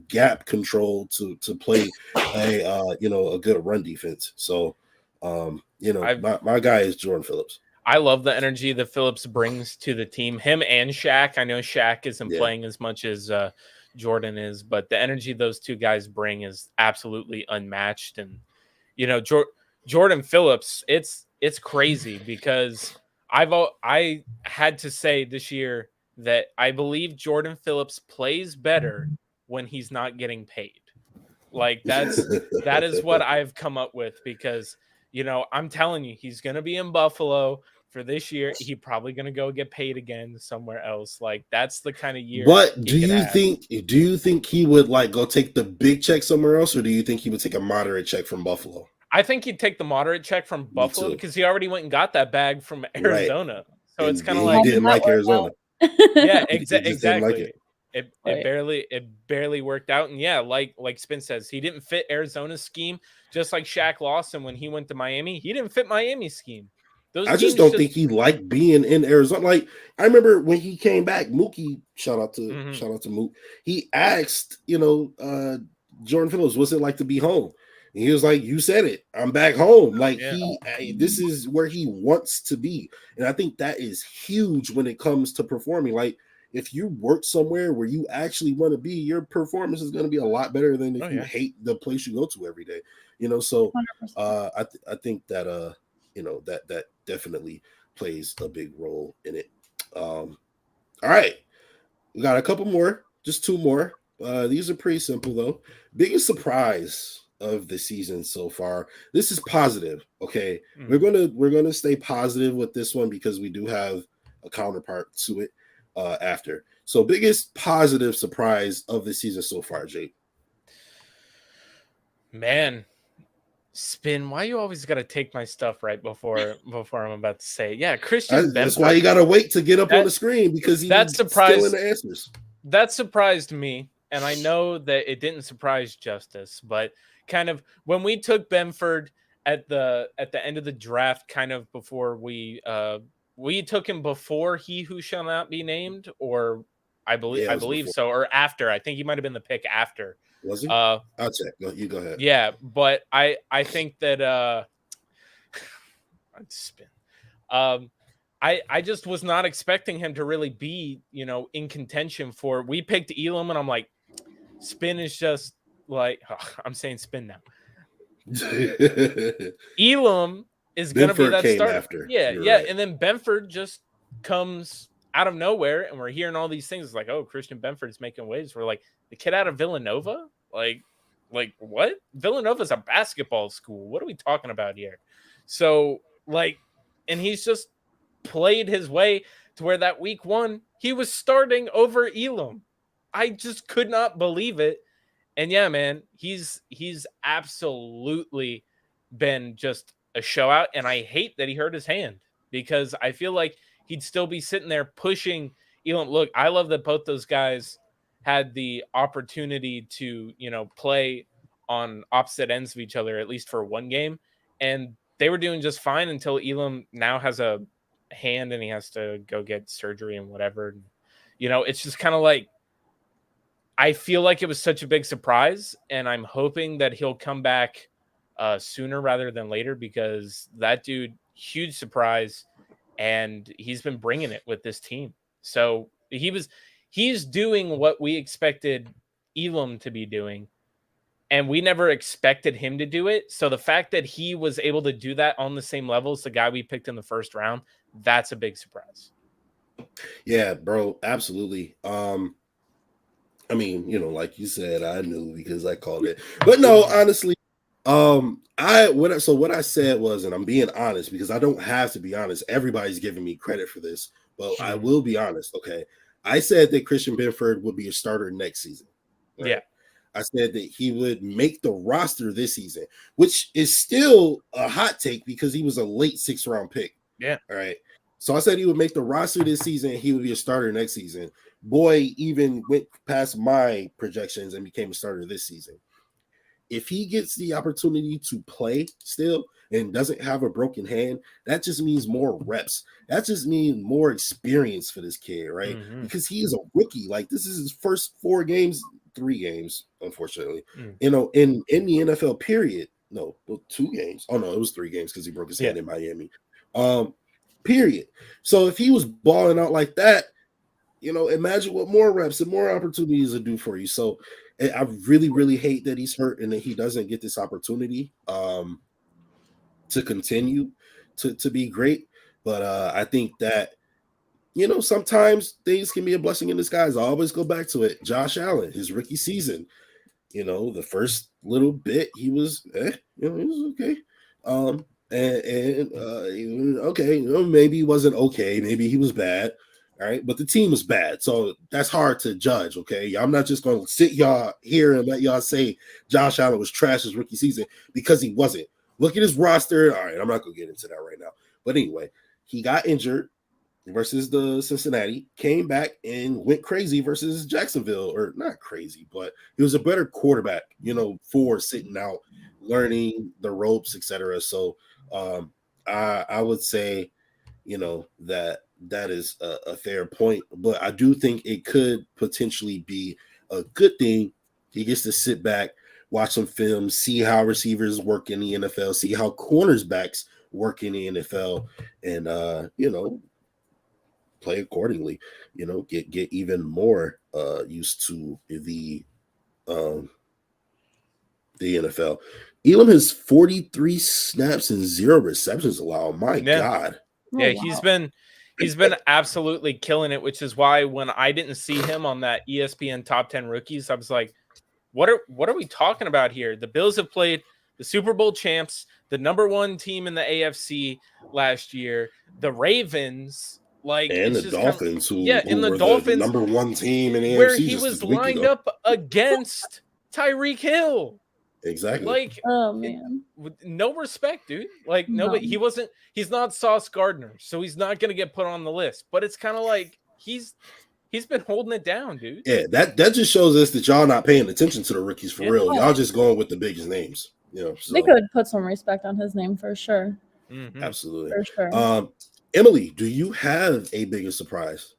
gap control to play a good run defense. So my guy is Jordan Phillips. I love the energy that Phillips brings to the team. Him and Shaq. I know Shaq isn't playing as much as Jordan is, but the energy those two guys bring is absolutely unmatched. And Jordan Phillips, it's crazy because I had to say this year that I believe Jordan Phillips plays better when he's not getting paid. Like that is what I've come up with because I'm telling you, he's going to be in Buffalo for this year. He's probably going to go get paid again somewhere else. Like that's the kind of year. But do you think he would go take the big check somewhere else, or do you think he would take a moderate check from Buffalo? I think he'd take the moderate check from Buffalo because he already went and got that bag from Arizona. Right. So it's kind of like he didn't like Arizona. Yeah, exactly. It barely worked out. And like Spin says, he didn't fit Arizona's scheme, just like Shaq Lawson when he went to Miami. He didn't fit Miami's scheme. I just don't think he liked being in Arizona. Like I remember when he came back, Mookie, shout out to Mook. He asked, Jordan Phillips, what's it like to be home? And he was like, you said it, I'm back home. Like this is where he wants to be. And I think that is huge when it comes to performing. Like if you work somewhere where you actually want to be, your performance is going to be a lot better than if you hate the place you go to every day. So I think that that definitely plays a big role in it. All right, we got a couple more, just 2 more. These are pretty simple though. Biggest surprise of the season so far. This is positive. Okay, we're gonna stay positive with this one because we do have a counterpart to it after. So biggest positive surprise of the season so far, Jake. Man, Spin, why you always gotta take my stuff right before I'm about to say? Yeah, Christian. That's why you gotta wait to get up on the screen because he's stealing the answers. That surprised me, and I know that it didn't surprise Justus, but kind of when we took Benford at the end of the draft, kind of before we took him before He Who Shall Not Be Named, or I believe so, or after. I think he might have been the pick after. Was he? I'll check. You go ahead. Yeah, but I think that I'd spin. I just was not expecting him to really be, in contention for. We picked Elam, and I'm like, Spin is just like I'm saying Spin now. Elam is going to be that starter. After. Yeah. Right. And then Benford just comes out of nowhere, and we're hearing all these things. It's like, oh, Christian Benford is making waves. We're like, the kid out of Villanova? Like what? Villanova's a basketball school. What are we talking about here? So, and he's just played his way to where that week 1, he was starting over Elam. I just could not believe it. And yeah, man, he's absolutely been just a show out. And I hate that he hurt his hand because I feel like he'd still be sitting there pushing Elam. Look, I love that both those guys had the opportunity to, play on opposite ends of each other, at least for one game. And they were doing just fine until Elam now has a hand and he has to go get surgery and whatever. It's just kind of like, I feel like it was such a big surprise, and I'm hoping that he'll come back sooner rather than later, because that dude, huge surprise, and he's been bringing it with this team. So he's doing what we expected Elam to be doing, and we never expected him to do it. So the fact that he was able to do that on the same level as the guy we picked in the first round, that's a big surprise. Yeah, bro, absolutely. I mean, like you said, I knew because I called it. But no, honestly, what I said was, and I'm being honest because I don't have to be honest. Everybody's giving me credit for this, but I will be honest. Okay, I said that Christian Benford would be a starter next season. Right? Yeah, I said that he would make the roster this season, which is still a hot take because he was a late 6th round pick. Yeah, all right. So I said he would make the roster this season. He would be a starter next season. Boy even went past my projections and became a starter this season. If he gets the opportunity to play still and doesn't have a broken hand, that just means more reps. That just means more experience for this kid, right? Mm-hmm. Because he is a rookie. Like, this is his first 3 games, unfortunately. In the NFL period. No, 2 games. Oh no, it was 3 games because he broke his hand in Miami. Period. So if he was balling out like that, imagine what more reps and more opportunities would do for you. So I really, really hate that he's hurt and that he doesn't get this opportunity to continue to be great. But I think that, sometimes things can be a blessing in disguise. I always go back to it. Josh Allen, his rookie season, the first little bit, he was, he was okay. Okay, maybe he wasn't okay. Maybe he was bad. All right, but the team was bad, so that's hard to judge. Okay, I'm not just going to sit y'all here and let y'all say Josh Allen was trash his rookie season because he wasn't. Look at his roster. All right, I'm not going to get into that right now. But anyway, he got injured versus the Cincinnati, came back and went crazy versus Jacksonville, or not crazy, but he was a better quarterback, for sitting out, learning the ropes, etc. So I would say, that is a fair point, but I do think it could potentially be a good thing. He gets to sit back, watch some film, see how receivers work in the NFL, see how cornerbacks work in the NFL, and play accordingly. Get even more used to the NFL. Elam has 43 snaps and 0 receptions allowed. My God. Yeah, wow. He's been absolutely killing it, which is why when I didn't see him on that ESPN top 10 rookies, I was like, what are we talking about here? The Bills have played the Super Bowl champs, the #1 team in the AFC last year, the Ravens, and the Dolphins, who the Dolphins, the #1 team in the AFC, where he was lined up against Tyreek Hill. Exactly. Oh man, no respect, dude. Nobody. He's not Sauce Gardner, so he's not gonna get put on the list. But it's kind of like he's been holding it down, dude. Yeah, that just shows us that y'all not paying attention to the rookies for real. Y'all just going with the biggest names. So. They could put some respect on his name for sure. Mm-hmm. Absolutely. For sure. Emily, do you have a bigger surprise?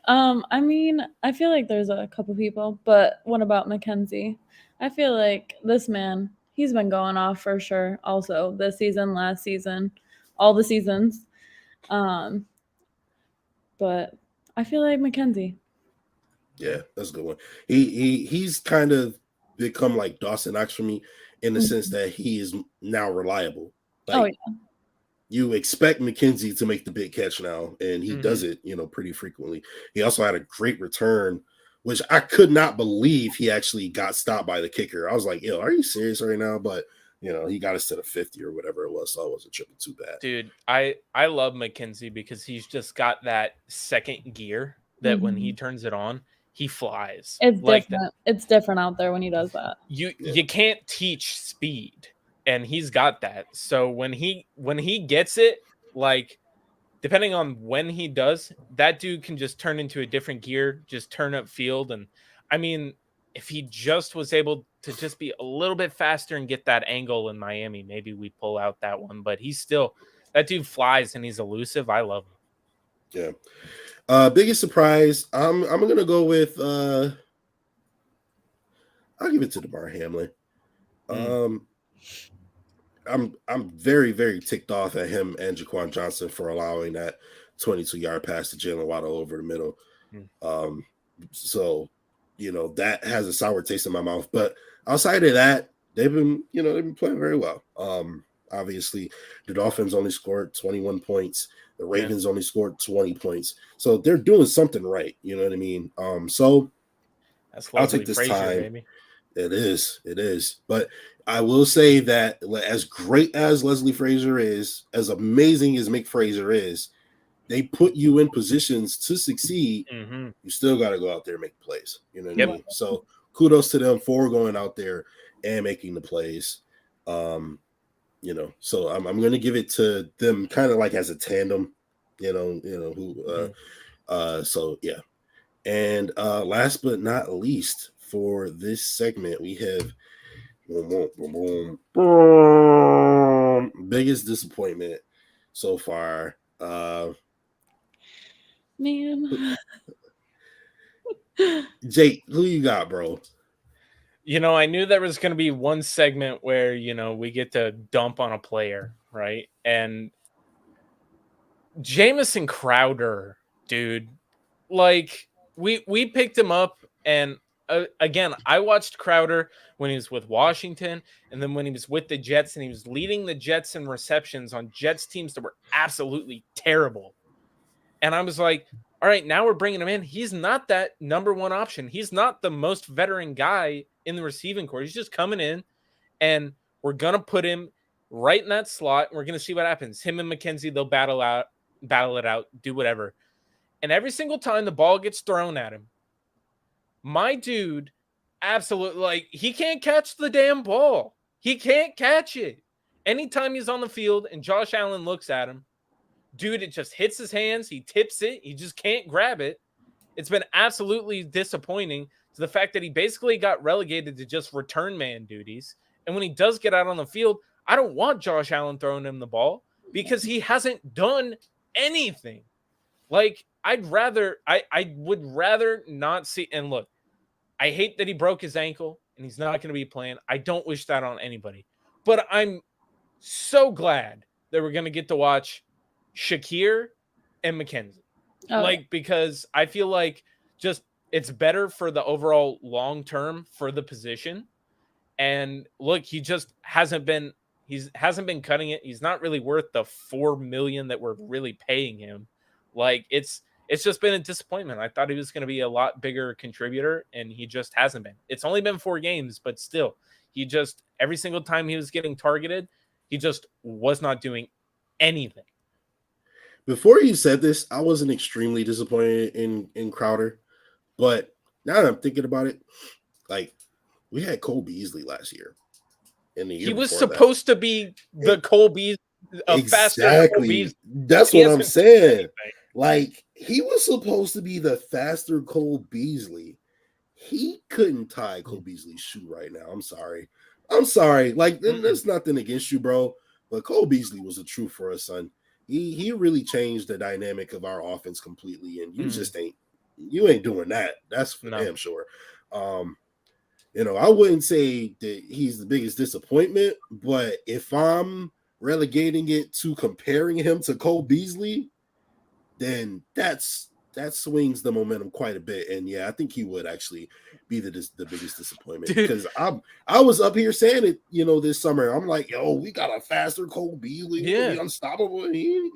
I mean, I feel like there's a couple people, but what about Mackenzie? I feel like this man, he's been going off for sure. Also, this season, last season, all the seasons. But I feel like Mackenzie. Yeah, that's a good one. He's kind of become like Dawson Knox for me in the sense that he is now reliable. You expect McKenzie to make the big catch now, and he does it, pretty frequently. He also had a great return, which I could not believe he actually got stopped by the kicker. I was like, yo, are you serious right now? But, he got us to the 50 or whatever it was, so I wasn't tripping too bad. Dude, I love McKenzie because he's just got that second gear that when he turns it on, he flies. It's different. It's different out there when he does that. You can't teach speed, and he's got that. So when he gets it, depending on when he does, that dude can just turn into a different gear, just turn up field. And I mean, if he just was able to just be a little bit faster and get that angle in Miami, maybe we pull out that one. But he's still, that dude flies and he's elusive. I love him. Yeah. Biggest surprise, I'm gonna go with I'll give it to DeMar Hamlin. I'm very, very ticked off at him and Jaquan Johnson for allowing that 22-yard pass to Jalen Waddle over the middle. So, that has a sour taste in my mouth. But outside of that, they've been playing very well. Obviously, the Dolphins only scored 21 points. The Ravens only scored 20 points. So they're doing something right. You know what I mean? So that's I'll take this Frazier, time. Baby. It is. But I will say that as great as Leslie Frazier is, as amazing as Mick Frazier is, they put you in positions to succeed. You still got to go out there and make plays. You know what I mean? So kudos to them for going out there and making the plays. So I'm going to give it to them kind of like as a tandem, so yeah. And last but not least for this segment, we have biggest disappointment so far. Man. Jake, who you got, bro? I knew there was going to be one segment where, we get to dump on a player, right? And Jamison Crowder, dude, like we picked him up. And again, I watched Crowder when he was with Washington and then when he was with the Jets, and he was leading the Jets in receptions on Jets teams that were absolutely terrible. And I was like, all right, now we're bringing him in. He's not that number one option. He's not the most veteran guy in the receiving corps. He's just coming in, and we're going to put him right in that slot. And we're going to see what happens. Him and McKenzie, they'll battle it out, do whatever. And every single time the ball gets thrown at him, my dude, absolutely, he can't catch the damn ball. He can't catch it. Anytime he's on the field and Josh Allen looks at him, dude, it just hits his hands. He tips it. He just can't grab it. It's been absolutely disappointing to the fact that he basically got relegated to just return man duties. And when he does get out on the field, I don't want Josh Allen throwing him the ball because he hasn't done anything. Like, I would rather not see. And look, I hate that he broke his ankle and he's not going to be playing. I don't wish that on anybody. But I'm so glad that we're going to get to watch Shakir and McKenzie. Because I feel like just it's better for the overall long term for the position. And look, he just hasn't been cutting it. He's not really worth the $4 million that we're really paying him. Like, it's just been a disappointment. I thought he was going to be a lot bigger contributor, and he just hasn't been. It's only been 4 games, but still, he just every single time he was getting targeted, he just was not doing anything. Before you said this, I wasn't extremely disappointed in Crowder, but now that I'm thinking about it, like, we had Cole Beasley last year. He was supposed to be the Cole Beasley, faster Cole Beasley. That's what I'm saying. Like, he was supposed to be the faster Cole Beasley. He couldn't tie Cole Beasley's shoe right now. I'm sorry. Like, there's nothing against you, bro, but Cole Beasley was a truth for us, son. He really changed the dynamic of our offense completely, and you ain't doing that. That's for damn sure. I wouldn't say that he's the biggest disappointment, but if I'm relegating it to comparing him to Cole Beasley, then that swings the momentum quite a bit. And yeah, I think he would actually be the biggest disappointment. Dude. Because I was up here saying it, this summer. I'm like, yo, we got a faster Cole Beasley, be unstoppable. He ain't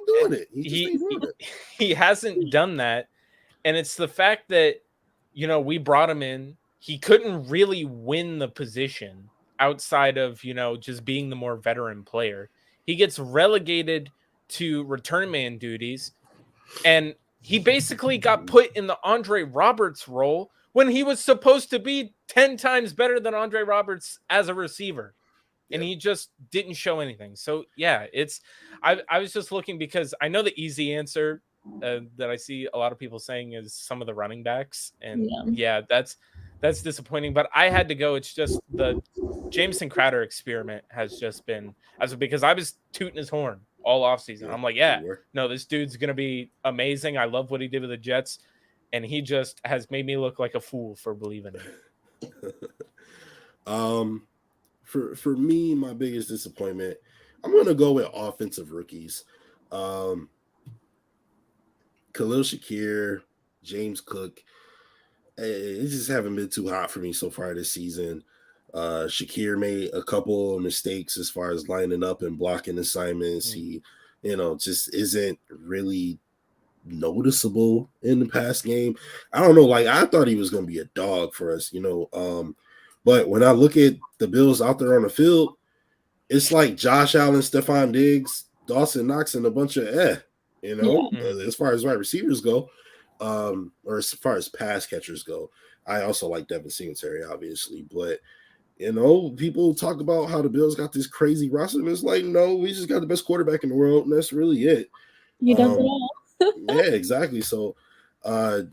doing it. He ain't doing it. He hasn't done that, and it's the fact that we brought him in. He couldn't really win the position outside of just being the more veteran player. He gets relegated to return man duties, and he basically got put in the Andre Roberts role when he was supposed to be 10 times better than Andre Roberts as a receiver. and he just didn't show anything. So yeah, I was just looking because I know the easy answer that I see a lot of people saying is some of the running backs, and that's disappointing. But I had to go. It's just the Jameson Crowder experiment has just been because I was tooting his horn all offseason. I'm like, no, this dude's gonna be amazing. I love what he did with the Jets, and he just has made me look like a fool for believing it. For me, my biggest disappointment, I'm gonna go with offensive rookies. Khalil Shakir, James Cook, it just haven't been too hot for me so far this season. Shakir made a couple of mistakes as far as lining up and blocking assignments. He, just isn't really noticeable in the past game. I don't know. Like, I thought he was going to be a dog for us, but when I look at the Bills out there on the field, it's like Josh Allen, Stephon Diggs, Dawson Knox, and a bunch of as far as wide receivers go, or as far as pass catchers go. I also like Devin Singletary, obviously, but people talk about how the Bills got this crazy roster, and it's like, no, we just got the best quarterback in the world, and that's really it. He does it all. Yeah, exactly. So I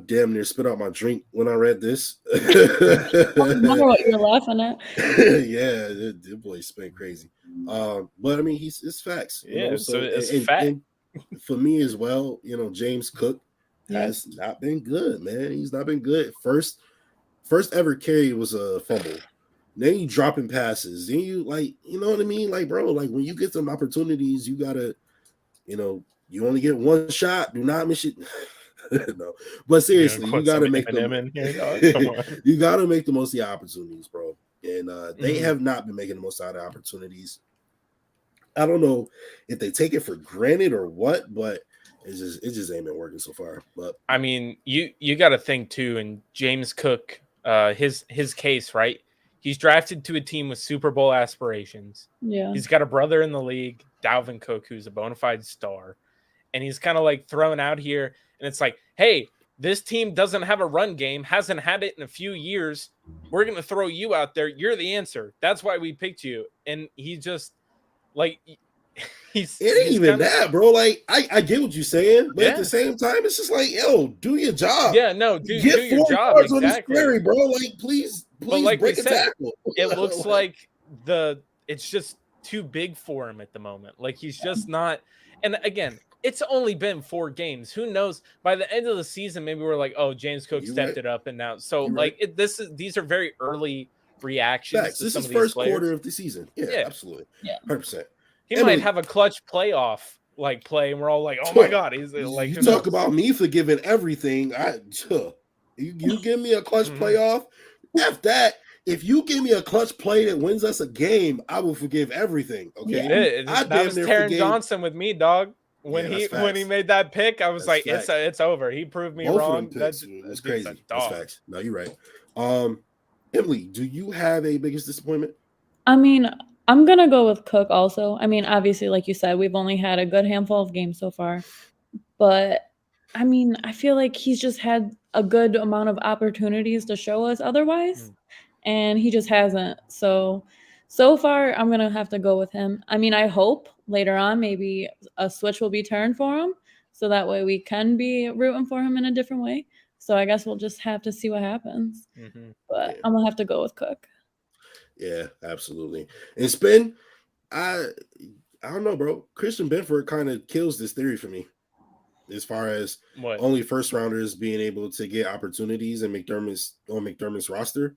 damn near spit out my drink when I read this. I wonder what you're laughing at. Yeah, the boy spent crazy. But I mean, it's facts. So it's fact. And for me as well, James Cook has not been good, man. He's not been good. First ever carry was a fumble. Then you dropping passes. Then you you know what I mean? Like, bro, like when you get some opportunities, you gotta, you only get one shot. Do not miss it. No, but seriously, you gotta make them. You gotta make the most of the opportunities, bro. And they have not been making the most out of opportunities. I don't know if they take it for granted or what, but it just ain't been working so far. But I mean, you got to think too. And James Cook, his case, right? He's drafted to a team with Super Bowl aspirations. Yeah, he's got a brother in the league, Dalvin Cook, who's a bona fide star, and he's kind of like thrown out here. And it's like, hey, this team doesn't have a run game, hasn't had it in a few years. We're going to throw you out there. You're the answer. That's why we picked you. And he just, like, it ain't even that, bro. Like, I get what you're saying, but at the same time, it's just like, yo, do your job. Yeah, no, do your job. Exactly. Scary, bro. Like, please like break a tackle. It looks like it's just too big for him at the moment. Like, he's just not. And again, it's only been 4 games. Who knows? By the end of the season, maybe we're like, oh, James Cook stepped it up, and now these are very early reactions. Facts. This is first quarter of the season. Yeah, absolutely. Yeah, 100%. He might have a clutch playoff play, and we're all like, oh my god, he's like. You talk about me forgiving everything. You give me a clutch playoff. F that. If you give me a clutch play that wins us a game, I will forgive everything. Okay, that was Taron Johnson with me, dog. When he made that pick, I was like, it's over. He proved me wrong. That's crazy. That's facts. No, you're right. Emily, do you have a biggest disappointment? I mean, I'm gonna go with Cook also. I mean, obviously, like you said, we've only had a good handful of games so far, but I mean, I feel like he's just had a good amount of opportunities to show us otherwise, and he just hasn't. So far, I'm gonna have to go with him. I mean, I hope later on maybe a switch will be turned for him, so that way we can be rooting for him in a different way. So I guess we'll just have to see what happens. But I'm gonna have to go with Cook. Yeah, absolutely. And Spin, I don't know, bro. Christian Benford kind of kills this theory for me, as far as only first rounders being able to get opportunities in McDermott's roster.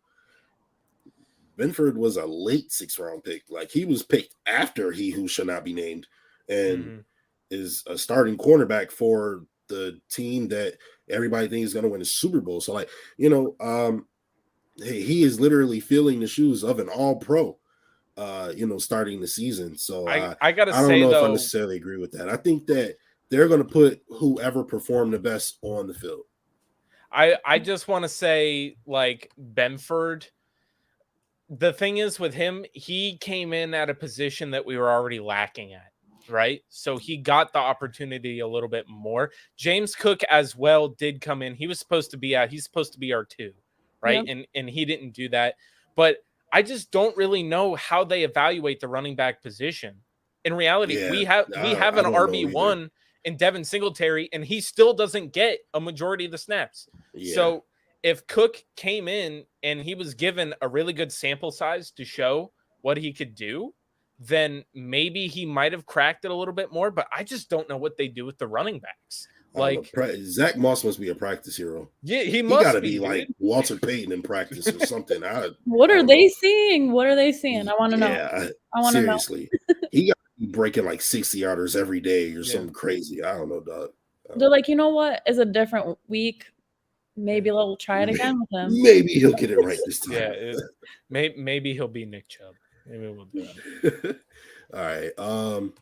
Benford was a late 6th round pick. Like, he was picked after he who should not be named, and is a starting cornerback for the team that everybody thinks is going to win the Super Bowl. So, like, he is literally filling the shoes of an all-pro, starting the season. So I gotta say, I don't know if I necessarily agree with that. I think that they're going to put whoever performed the best on the field. I just want to say, like, Benford, the thing is with him, he came in at a position that we were already lacking at, right? So he got the opportunity a little bit more. James Cook as well did come in. He's supposed to be our 2, right? Yep. And he didn't do that. But I just don't really know how they evaluate the running back position. In reality, we have an RB1 in Devin Singletary, and he still doesn't get a majority of the snaps. Yeah. So if Cook came in and he was given a really good sample size to show what he could do, then maybe he might have cracked it a little bit more. But I just don't know what they do with the running backs. Like Zach Moss must be a practice hero. Yeah, he must gotta be like Walter Payton in practice or something. What are they seeing? What are they seeing? I want to know. Yeah, I want to know. Seriously, he got to be breaking like 60-yarders every day or something crazy. I don't know, dog. They're like, you know what? It's a different week. Maybe they'll try it again with him. Maybe he'll get it right this time. Yeah, maybe he'll be Nick Chubb. Maybe we'll do that.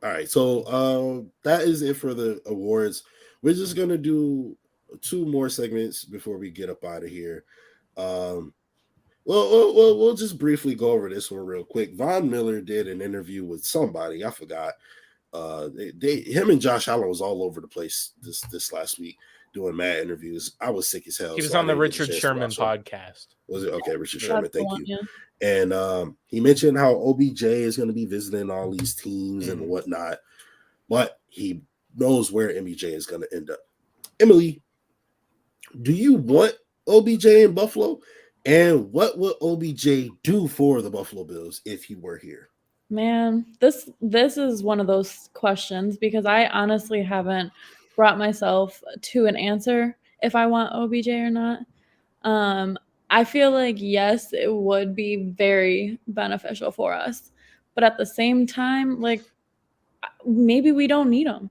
All right, so that is it for the awards. We're just gonna do 2 more segments before we get up out of here. We'll just briefly go over this one real quick. Von Miller did an interview with somebody, I forgot. Him and Josh Allen was all over the place this last week doing mad interviews. I was sick as hell. He was on the Richard Sherman podcast. Was it? Okay, Richard Sherman, thank you. Yeah. And he mentioned how OBJ is going to be visiting all these teams and whatnot, but he knows where MBJ is going to end up. Emily, do you want OBJ in Buffalo? And what would OBJ do for the Buffalo Bills if he were here? Man, this is one of those questions because I honestly haven't brought myself to an answer if I want OBJ or not. I feel like, yes, it would be very beneficial for us. But at the same time, like, maybe we don't need him.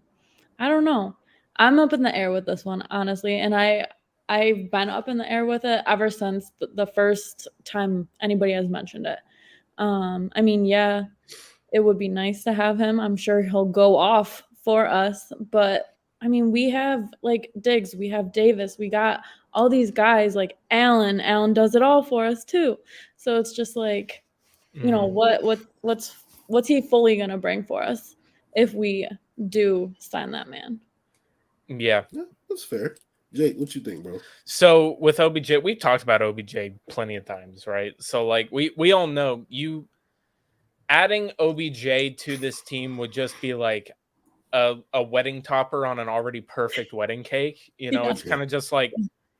I don't know. I'm up in the air with this one, honestly. And I've been up in the air with it ever since the first time anybody has mentioned it. I mean, yeah, it would be nice to have him. I'm sure he'll go off for us. But, I mean, we have, like, Diggs. We have Davis. We got all these guys like Allan. Allan does it all for us too. So it's just like, you know, what's he fully going to bring for us if we do sign that man? Yeah, that's fair. Jake, what you think, bro? So with OBJ, we've talked about OBJ plenty of times, right? So like we all know you adding OBJ to this team would just be like a wedding topper on an already perfect wedding cake. You know, it's kind of just like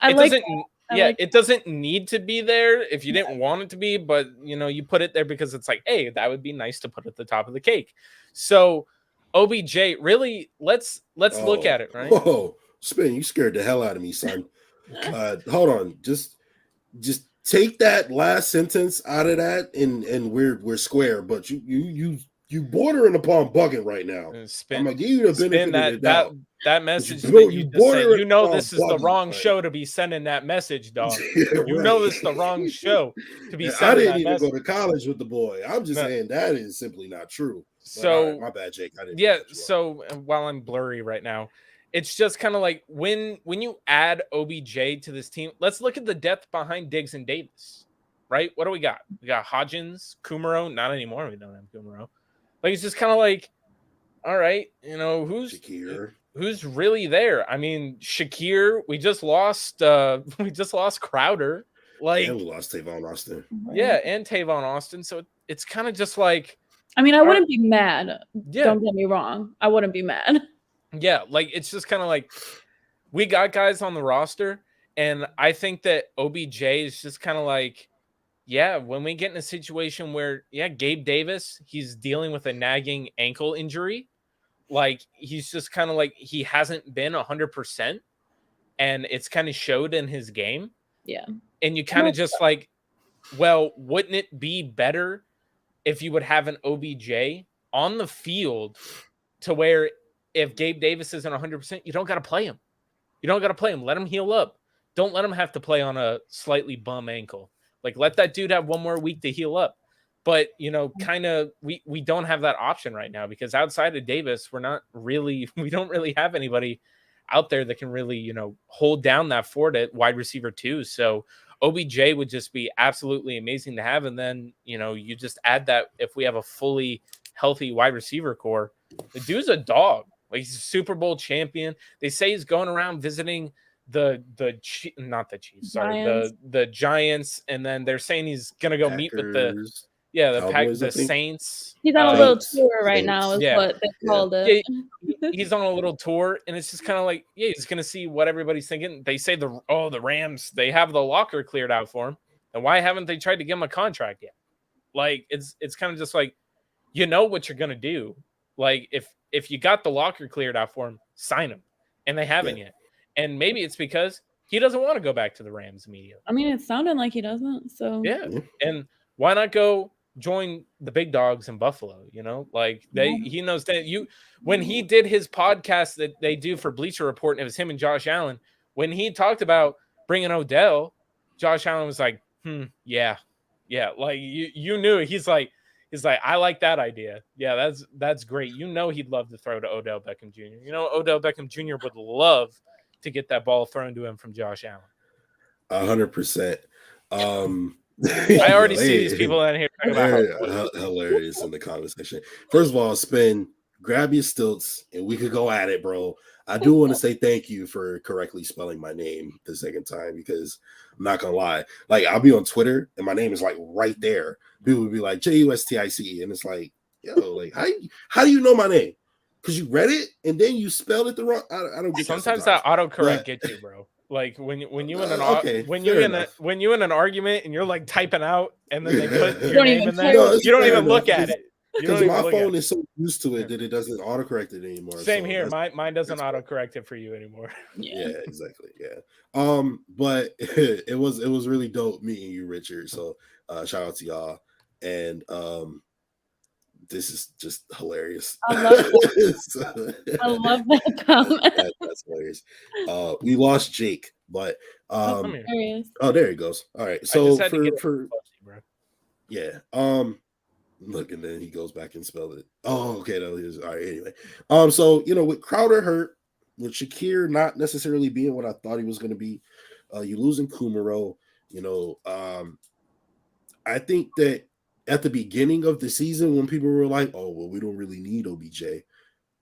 it doesn't need to be there if you didn't want it to be, but you know, you put it there because it's like, hey, that would be nice to put at the top of the cake. So OBJ, really, let's look at it, right? Whoa, Spin, you scared the hell out of me, son. Hold on, just take that last sentence out of that, and we're square. But you bordering upon bugging right now. Spin, I'm gonna give you the benefit of the doubt. That message that you just said, you know this is the wrong show to be sending that message, dog. You know this is the wrong show to be sending that message. I didn't even go to college with the boy. I'm just saying that is simply not true. So right, my bad, Jake. So while I'm blurry right now, it's just kind of like when you add OBJ to this team, let's look at the depth behind Diggs and Davis, right? What do we got? We got Hodgins, Kumaro. Not anymore. We don't have Kumaro. Like, it's just kind of like, all right, you know, who's really there? I mean, Shakir, we just lost Crowder. Like, and we lost Tavon Austin. Yeah, and Tavon Austin. So it's kind of just like, I mean, I wouldn't be mad. Yeah. Don't get me wrong. I wouldn't be mad. Yeah, like, it's just kind of like we got guys on the roster, and I think that OBJ is just kind of like, yeah, when we get in a situation where, Gabe Davis, he's dealing with a nagging ankle injury. Like, he's just kind of like, he hasn't been 100%, and it's kind of showed in his game. Yeah. And you kind of just like, well, wouldn't it be better if you would have an OBJ on the field to where if Gabe Davis isn't 100%, you don't got to play him. You don't got to play him. Let him heal up. Don't let him have to play on a slightly bum ankle. Like, let that dude have one more week to heal up. But, you know, kind of we don't have that option right now because outside of Davis, we don't really have anybody out there that can really, you know, hold down that fort at wide receiver 2. So OBJ would just be absolutely amazing to have. And then, you know, you just add that if we have a fully healthy wide receiver core, the dude's a dog. Like, he's a Super Bowl champion. They say he's going around visiting not the Chiefs, sorry, the Giants, and then they're saying he's gonna go meet with the Cowboys, the Saints. He's on a little tour right now, is what they called it. Yeah, he's on a little tour, and it's just kind of like, he's gonna see what everybody's thinking. They say the Rams, they have the locker cleared out for him, and why haven't they tried to give him a contract yet? Like, it's kind of just like, you know what you're gonna do. Like, if you got the locker cleared out for him, sign him, and they haven't yet. And maybe it's because he doesn't want to go back to the Rams immediately. I mean, it sounded like he doesn't. So yeah, and why not go join the big dogs in Buffalo? You know, like he knows that when he did his podcast that they do for Bleacher Report, and it was him and Josh Allen. When he talked about bringing Odell, Josh Allen was like, yeah, like you knew it. He's like, I like that idea. Yeah, that's great. You know, he'd love to throw to Odell Beckham Jr. You know, Odell Beckham Jr. would love to get that ball thrown to him from Josh Allen. 100%. I already see these people in here talking about hilarious in the comment section. First of all, Spin, grab your stilts and we could go at it, bro. I do want to say thank you for correctly spelling my name the second time, because I'm not gonna lie. Like, I'll be on Twitter and my name is like right there. People would be like Justic, and it's like, yo, like how do you know my name? Because you read it and then you spelled it the wrong. I don't get sometimes that autocorrect gets you, bro. Like when you in an when you in an argument and you're like typing out and then they put your name in there, you don't even look at it. Because my phone is so used to it that it doesn't autocorrect it anymore. Same here. Mine doesn't autocorrect it for you anymore. Yeah, exactly. Yeah. But it was really dope meeting you, Richard. So shout out to y'all. And this is just hilarious. I love that. I love that comment. That's hilarious. We lost Jake, but oh, there he goes. All right. So for yeah. Look, and then he goes back and spelled it. Oh, okay. That was all right. Anyway, so with Crowder hurt, with Shakir not necessarily being what I thought he was going to be, you losing Kumaro. I think that at the beginning of the season, when people were like, "Oh, well, we don't really need OBJ,"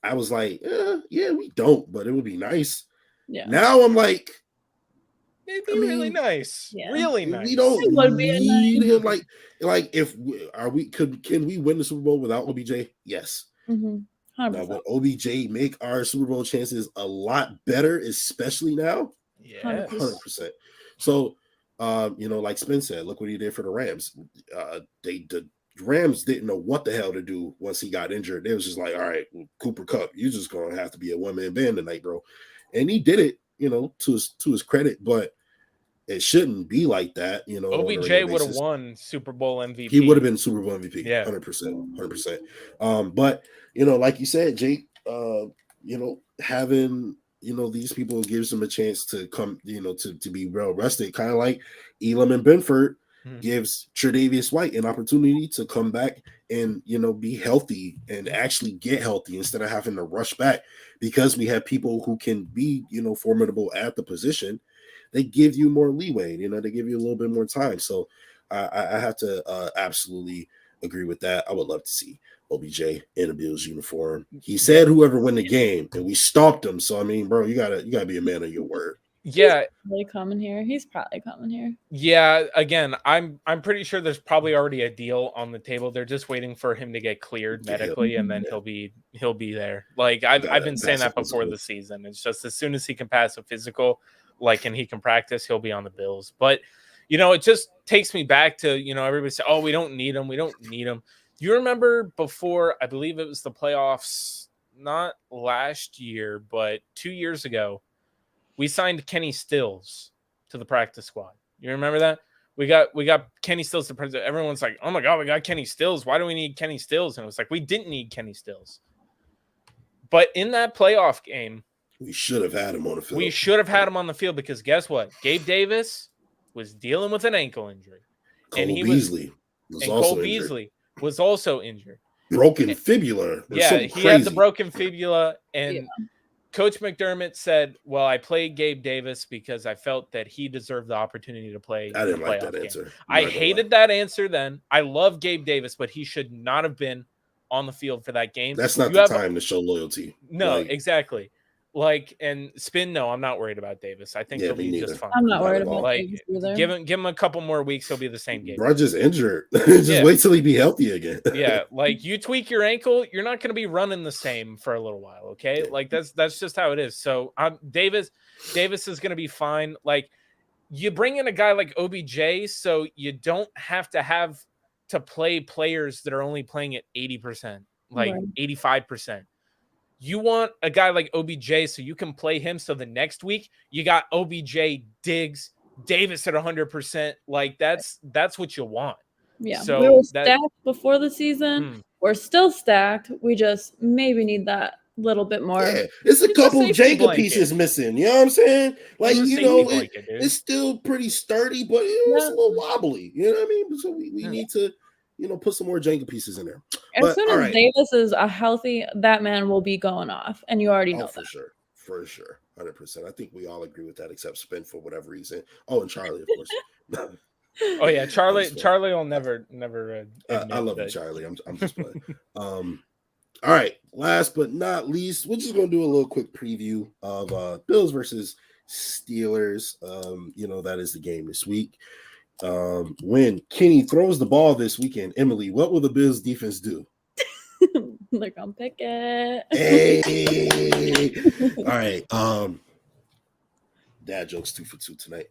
I was like, "Yeah, we don't, but it would be nice." Yeah. Now I'm like, it'd be really nice. Yeah. Really nice. We don't need him. Like if can we win the Super Bowl without OBJ? Yes. Mm-hmm. Now, would OBJ make our Super Bowl chances a lot better, especially now? Yeah, 100%. So, like Spin said, look what he did for the Rams. The Rams didn't know what the hell to do once he got injured. It was just like, all right, Cooper Kupp, you're just gonna have to be a one-man band tonight, bro. And he did it, to his credit, but it shouldn't be like that, OBJ would have won Super Bowl MVP. He would have been Super Bowl MVP. Yeah, 100%. But like you said, Jake, having these people gives them a chance to come, to be well rested, kind of like Elam and Benford gives Tre'Davious White an opportunity to come back and be healthy and actually get healthy instead of having to rush back, because we have people who can be formidable at the position. They give you more leeway, they give you a little bit more time. So I have to absolutely agree with that. I would love to see OBJ in a Bills uniform. He said whoever win the game, and we stopped him. So I mean, bro, you gotta be a man of your word. Yeah, he's probably coming here. Yeah, again, I'm pretty sure there's probably already a deal on the table. They're just waiting for him to get cleared medically, and then he'll be there. Like I've been saying that before the season. It's just as soon as he can pass a physical, and he can practice, he'll be on the Bills. But it just takes me back to everybody say, "Oh, we don't need him. We don't need him." You remember before? I believe it was the playoffs, not last year, but 2 years ago. We signed Kenny Stills to the practice squad. You remember that? We got Kenny Stills to practice. Everyone's like, "Oh my God, we got Kenny Stills. Why do we need Kenny Stills?" And it was like, we didn't need Kenny Stills. But in that playoff game, we should have had him on the field. We should have had him on the field, because guess what? Gabe Davis was dealing with an ankle injury. Cole Beasley was also injured. Broken fibula. Yeah, he had the broken fibula, and Coach McDermott said, "Well, I played Gabe Davis because I felt that he deserved the opportunity to play." I didn't like that answer. I hated that answer then. I love Gabe Davis, but he should not have been on the field for that game. That's not the time to show loyalty. No, exactly. Like, and Spin, no, I'm not worried about Davis. I think he'll be just fine. I'm not worried at all. about Like, Davis either. give him a couple more weeks, he'll be the same game. Bro, just injured. Just wait till he be healthy again. Yeah, like you tweak your ankle, you're not going to be running the same for a little while. Okay, like that's just how it is. So Davis is going to be fine. Like, you bring in a guy like OBJ, so you don't have to play players that are only playing at 80%, like 85%. You want a guy like OBJ so you can play him. So the next week you got OBJ, Diggs, Davis at 100%. Like that's what you want. Yeah. So we were stacked before the season. We're still stacked. We just maybe need that little bit more. Yeah, it's a couple Jacob pieces missing. You know what I'm saying? Like, it's still pretty sturdy, but it's a little wobbly. You know what I mean? So we need to, put some more Jenga pieces in there. As soon as Davis is a healthy, that man will be going off, and you already know that. For sure, 100%. I think we all agree with that, except Spin for whatever reason. Oh, and Charlie, of course. Oh yeah, Charlie will never. I love you, Charlie. I'm just playing. All right. Last but not least, we're just gonna do a little quick preview of Bills versus Steelers. That is the game this week. When Kenny throws the ball this weekend, Emily, what will the Bills defense do? They're gonna pick it. Hey. All right. Dad jokes 2 for 2 tonight.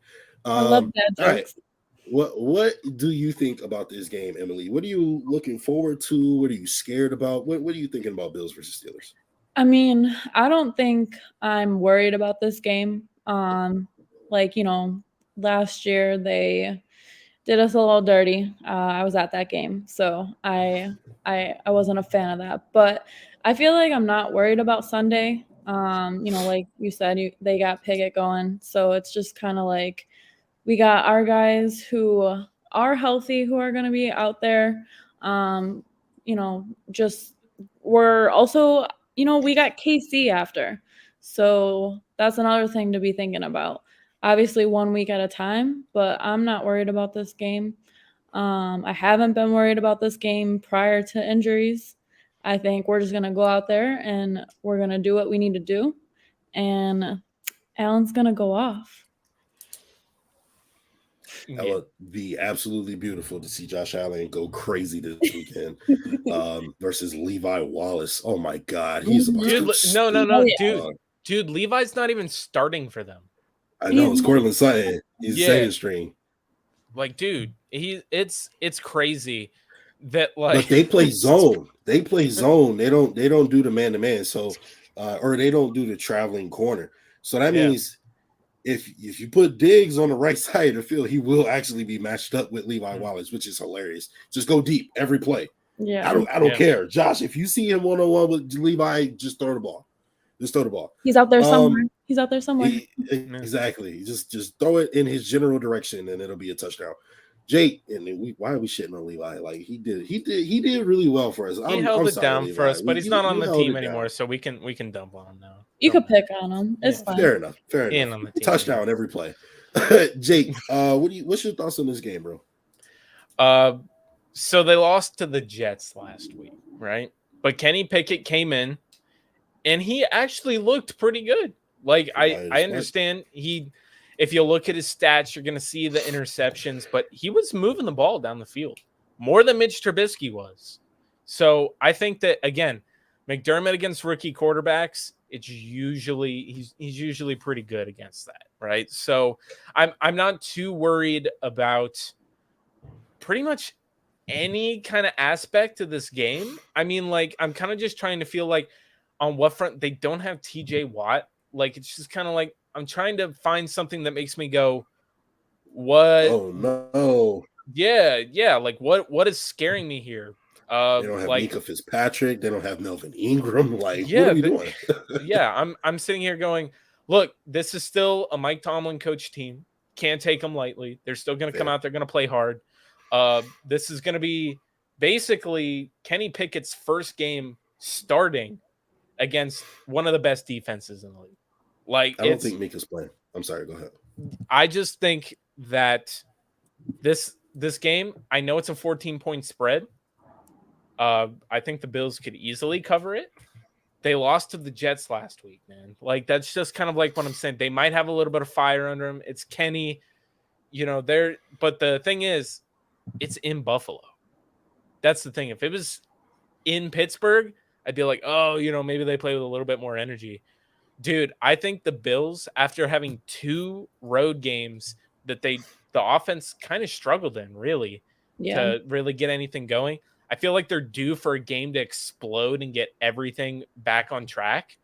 I love dad jokes. Right. What do you think about this game, Emily? What are you looking forward to? What are you scared about? What are you thinking about Bills versus Steelers? I mean, I don't think I'm worried about this game. Last year they did us a little dirty. I was at that game, so I wasn't a fan of that. But I feel like I'm not worried about Sunday. Like you said, they got Pickett going, so it's just kind of like we got our guys who are healthy, who are going to be out there. We're also, we got KC after. So that's another thing to be thinking about. Obviously 1 week at a time, but I'm not worried about this game. I haven't been worried about this game prior to injuries. I think we're just going to go out there and we're going to do what we need to do. And Allan's going to go off. That would be absolutely beautiful to see Josh Allen go crazy this weekend versus Levi Wallace. Oh my God, he's dude. Levi's not even starting for them. I know it's Cortland Sutton. He's second string. Like, dude, it's crazy that like but they play zone. They play zone. They don't do the man to man. So, or they don't do the traveling corner. So that means. If you put Diggs on the right side of the field, he will actually be matched up with Levi Wallace, which is hilarious. Just go deep every play. Yeah, I don't care, Josh. If you see him 1-on-1 with Levi, just throw the ball. Just throw the ball. He's out there somewhere. He's out there somewhere. Exactly. Just throw it in his general direction, and it'll be a touchdown. Jake, and why are we shitting on Levi? Like he did really well for us. He held it down for us, but he's not on the team anymore, so we can dump on him now. You could pick on him. It's fine. Fair enough. Touchdown every play. Jake, what's your thoughts on this game, bro? So they lost to the Jets last week, right? But Kenny Pickett came in, and he actually looked pretty good. Like I understand if you look at his stats, you're going to see the interceptions, but he was moving the ball down the field more than Mitch Trubisky was. So I think that, again, McDermott against rookie quarterbacks, it's usually he's usually pretty good against that, right? So I'm not too worried about pretty much any kind of aspect of this game. I mean, like, I'm kind of just trying to feel like on what front they don't have TJ Watt. Like, it's just kind of like I'm trying to find something that makes me go, what? Oh no. Yeah. Like what is scaring me here? They don't have Mika Fitzpatrick. They don't have Melvin Ingram. Like, what are we doing? I'm sitting here going, look, this is still a Mike Tomlin coach team. Can't take them lightly. They're still going to come out. They're going to play hard. This is going to be basically Kenny Pickett's first game starting against one of the best defenses in the league. Like, I don't think Mika's playing. I'm sorry. Go ahead. I just think that this game, I know it's a 14-point spread. I think the Bills could easily cover it. they lost to the Jets last week, man. Like, that's just kind of like what I'm saying. They might have a little bit of fire under them. It's Kenny, but the thing is, it's in Buffalo. That's the thing. If it was in Pittsburgh, I'd be like, oh, maybe they play with a little bit more energy. Dude, I think the Bills, after having 2 road games that the offense kind of struggled in, really, to really get anything going, I feel like they're due for a game to explode and get everything back on track.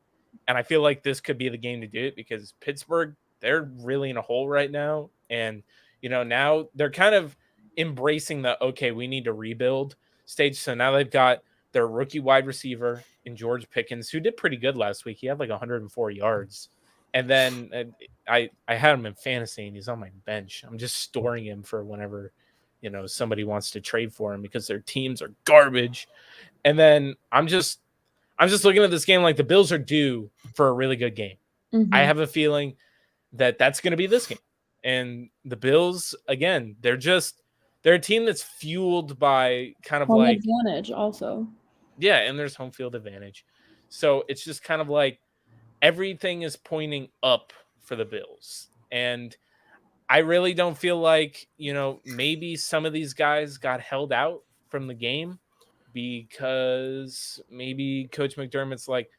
And I feel like this could be the game to do it because Pittsburgh, they're really in a hole right now. And, now they're kind of embracing the, okay, we need to rebuild stage. So now they've got their rookie wide receiver in George Pickens, who did pretty good last week. He had like 104 yards. And then I had him in fantasy and he's on my bench. I'm just storing him for whenever, somebody wants to trade for him because their teams are garbage. And then I'm just looking at this game like the Bills are due for a really good game. Mm-hmm. I have a feeling that that's going to be this game. And the Bills, again, they're a team that's fueled by kind of home like advantage also. Yeah, and there's home field advantage. So it's just kind of like everything is pointing up for the Bills. And I really don't feel like, maybe some of these guys got held out from the game because maybe Coach McDermott's like,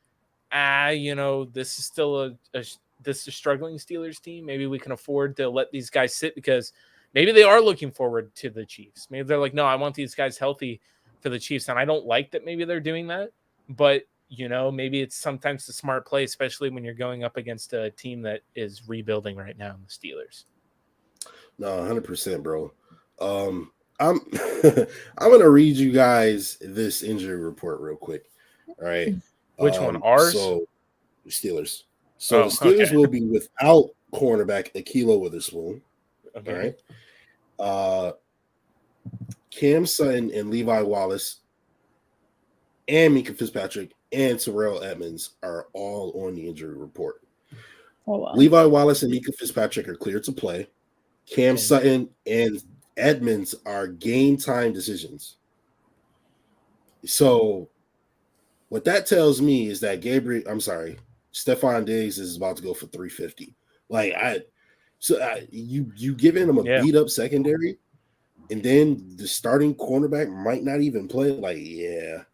this is still this is a struggling Steelers team. Maybe we can afford to let these guys sit because maybe they are looking forward to the Chiefs. Maybe they're like, no, I want these guys healthy for the Chiefs. And I don't like that maybe they're doing that. But, maybe it's sometimes a smart play, especially when you're going up against a team that is rebuilding right now in the Steelers. No, 100%, bro. I'm I'm gonna read you guys this injury report real quick. All right. Which one? Ours? So Steelers. So the Steelers will be without cornerback Ahkello Witherspoon. Okay. All right. Cam Sutton and Levi Wallace and Minkah Fitzpatrick and Terrell Edmonds are all on the injury report. Oh, wow. Levi Wallace and Minkah Fitzpatrick are cleared to play. Cam Sutton and Edmonds are game time decisions. So what that tells me is that Stephon Diggs is about to go for 350. You giving him a beat up secondary, and then the starting cornerback might not even play.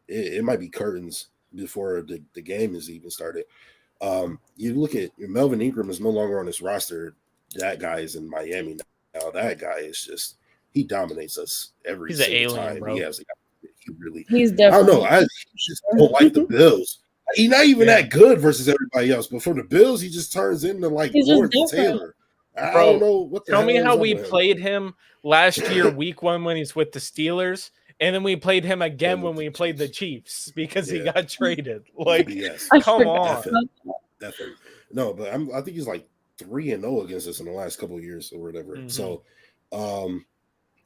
It might be curtains before the game is even started. You look at Melvin Ingram is no longer on this roster. That guy is in Miami now. That guy is just he dominates us every He's single an alien, time. bro. He's definitely. I don't know. I just don't like the Bills. He's not even that good versus everybody else. But for the Bills, he just turns into like Lawrence Taylor. I don't know what the Tell me hell how is we up with him. played him last year, week 1, when he's with the Steelers, and then we played him again when we played the Chiefs because he got traded. Come on. Definitely. No, but I think he's like 3-0 against us in the last couple of years or whatever. Mm-hmm. So,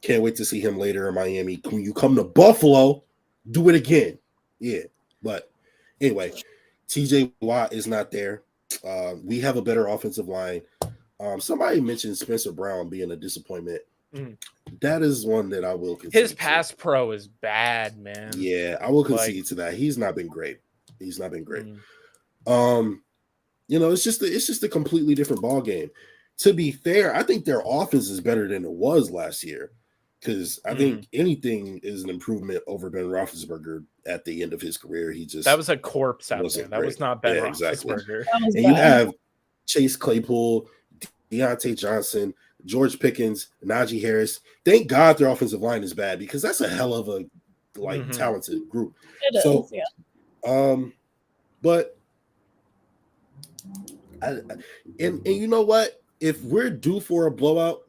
can't wait to see him later in Miami. When you come to Buffalo, do it again. Yeah. But anyway, TJ Watt is not there. We have a better offensive line. Somebody mentioned Spencer Brown being a disappointment. Mm. That is one that I will concede. His pass pro is bad, man. Yeah, I will concede to that. He's not been great. Mm. It's just a completely different ball game. To be fair, I think their offense is better than it was last year because I think anything is an improvement over Ben Roethlisberger at the end of his career. That was a corpse out there. That was not Ben Roethlisberger. Exactly. And you have Chase Claypool, Deontay Johnson, George Pickens, Najee Harris. Thank God their offensive line is bad because that's a hell of a talented group. It is, yeah. But and you know what? If we're due for a blowout,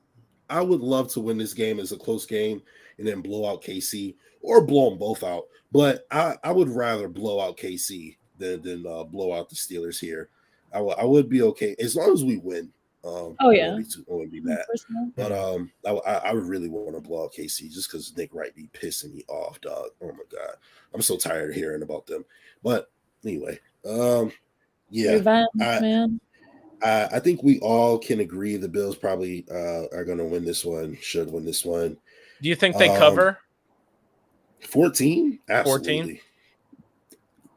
I would love to win this game as a close game and then blow out KC or blow them both out. But I would rather blow out KC than blow out the Steelers here. I would be okay as long as we win. I wouldn't be mad. But I really want to blow out KC just because Nick Wright be pissing me off, dog. Oh my god, I'm so tired of hearing about them. But anyway, revenge, man. I think we all can agree the Bills probably are going to win this one. Should win this one. Do you think they cover 14? Absolutely. 14?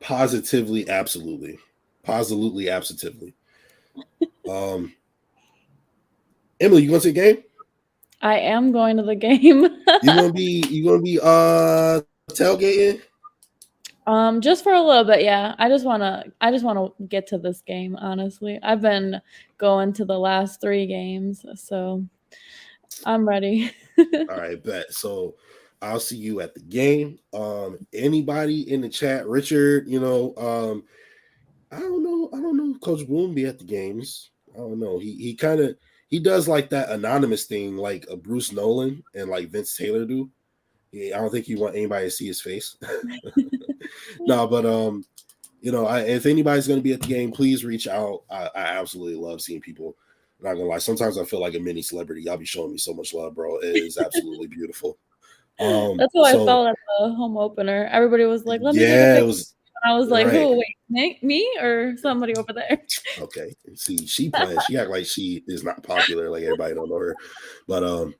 Positively, absolutely. Emily, you going to the game? I am going to the game. You gonna be tailgating? Just for a little bit, yeah. I just wanna get to this game, honestly. I've been going to the last 3 games, so I'm ready. All right, bet. So I'll see you at the game. Anybody in the chat, Richard, I don't know if Coach Boone be at the games. I don't know. He does like that anonymous thing like a Bruce Nolan and like Vince Taylor do. Yeah, I don't think you want anybody to see his face. No, but if anybody's gonna be at the game, please reach out. I absolutely love seeing people. I'm not gonna lie, sometimes I feel like a mini celebrity. Y'all be showing me so much love, bro. It is absolutely beautiful. That's what I felt at the home opener. Everybody was like, "Let me take a picture." I was like, right. "Who? Wait, me or somebody over there?" Okay, see, she playing. She act like she is not popular. Like everybody don't know her, but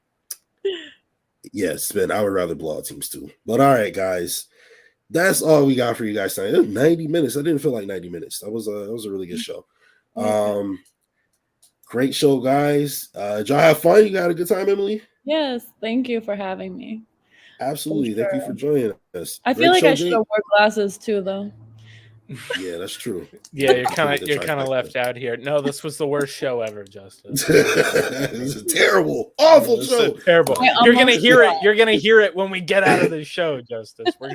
yeah, Spin. I would rather blow out teams too. But all right, guys, that's all we got for you guys tonight. It was 90 minutes. I didn't feel like 90 minutes. That was a really good show. Great show, guys. Did y'all have fun? You got a good time, Emily? Yes, thank you for having me. Absolutely. Thank you for joining us. I feel like I should have wore glasses too, though. Yeah, that's true. Yeah, you're kind of left out here. No, this was the worst show ever, Justus. This is a terrible, awful show. Terrible. You're gonna hear it. You're gonna hear it when we get out of the show, Justus. I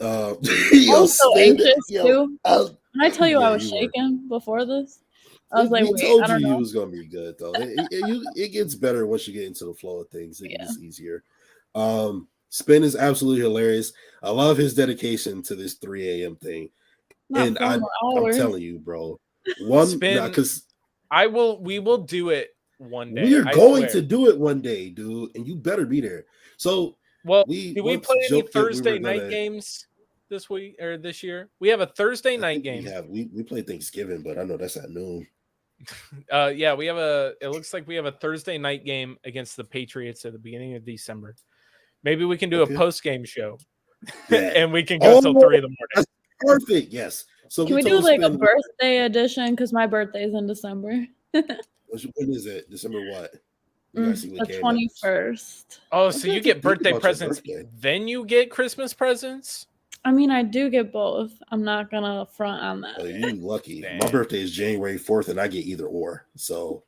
was so anxious too. Can I tell you I was shaking before this? I was like, we told you it was gonna be good though. It gets better once you get into the flow of things. It gets easier. Spin is absolutely hilarious. I love his dedication to this 3 a.m. thing. And I'm telling you, bro. Because we will do it one day. We are going to do it one day, dude, and you better be there. So do we play any Thursday night games this week or this year? We have a Thursday night game. We play Thanksgiving, but I know that's at noon. It looks like we have a Thursday night game against the Patriots at the beginning of December. Maybe we can do a post-game show, and we can go till 3 in the morning. That's perfect. Yes. So can we do like a birthday edition? Because my birthday is in December. When is it? December what? The 21st. Oh, so you get birthday presents, then you get Christmas presents? I mean, I do get both. I'm not gonna front on that. Oh, you lucky. Dang. My birthday is January 4th, and I get either or. So.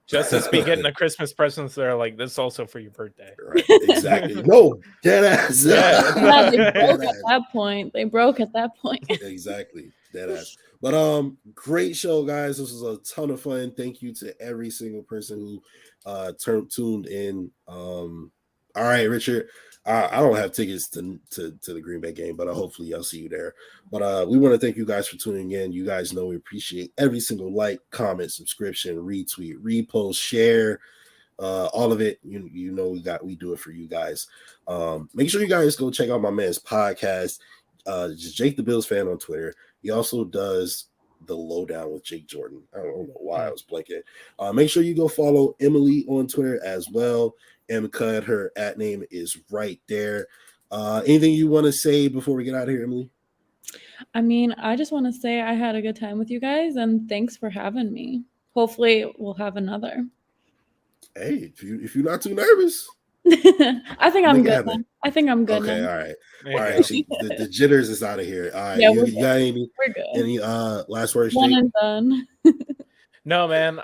Justus be getting the Christmas presents that are like, this is also for your birthday. Right, exactly. No, dead ass. Yeah, they broke at that point. Exactly. Dead ass. But great show, guys. This was a ton of fun. Thank you to every single person who tuned in. All right, Richard. I don't have tickets to the Green Bay game, but hopefully I'll see you there. But we want to thank you guys for tuning in. You guys know we appreciate every single like, comment, subscription, retweet, repost, share, all of it. You know we do it for you guys. Make sure you guys go check out my man's podcast. Just Jake the Bills fan on Twitter. He also does the lowdown with Jake Jordan. I don't know why I was blanking. Make sure you go follow Emily on Twitter as well. Emka, her @ name is right there. Anything you want to say before we get out of here, Emily? I mean, I just want to say I had a good time with you guys, and thanks for having me. Hopefully, we'll have another. Hey, if you're not too nervous, I think I'm good. I think I'm good. Okay, all right. The jitters is out of here. All right, you got any last words? One and done. No, man.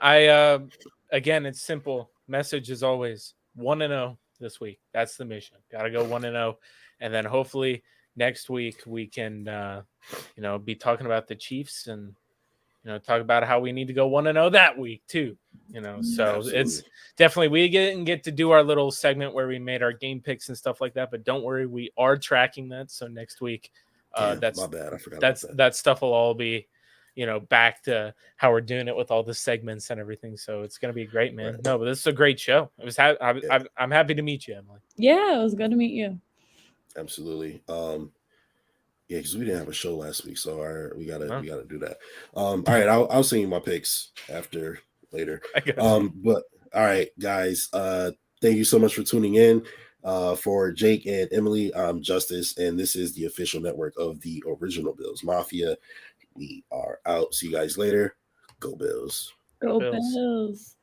Again, it's simple. Message is always 1-0 this week. That's the mission. Got to go 1-0, and then hopefully next week we can, be talking about the Chiefs and talk about how we need to go 1-0 that week too. So absolutely. It's definitely we get to do our little segment where we made our game picks and stuff like that. But don't worry, we are tracking that. So next week, that's my bad. I forgot that stuff will all be. Back to how we're doing it with all the segments and everything. So it's going to be great, man. Right. No, but this is a great show. I'm happy to meet you, Emily. Yeah, it was good to meet you. Absolutely. Because we didn't have a show last week, so we gotta do that. All right, I'll send you my picks later. But all right, guys, thank you so much for tuning in. For Jake and Emily, I'm Justice, and this is the official network of the Original Bills Mafia. We are out. See you guys later. Go Bills. Go Bills.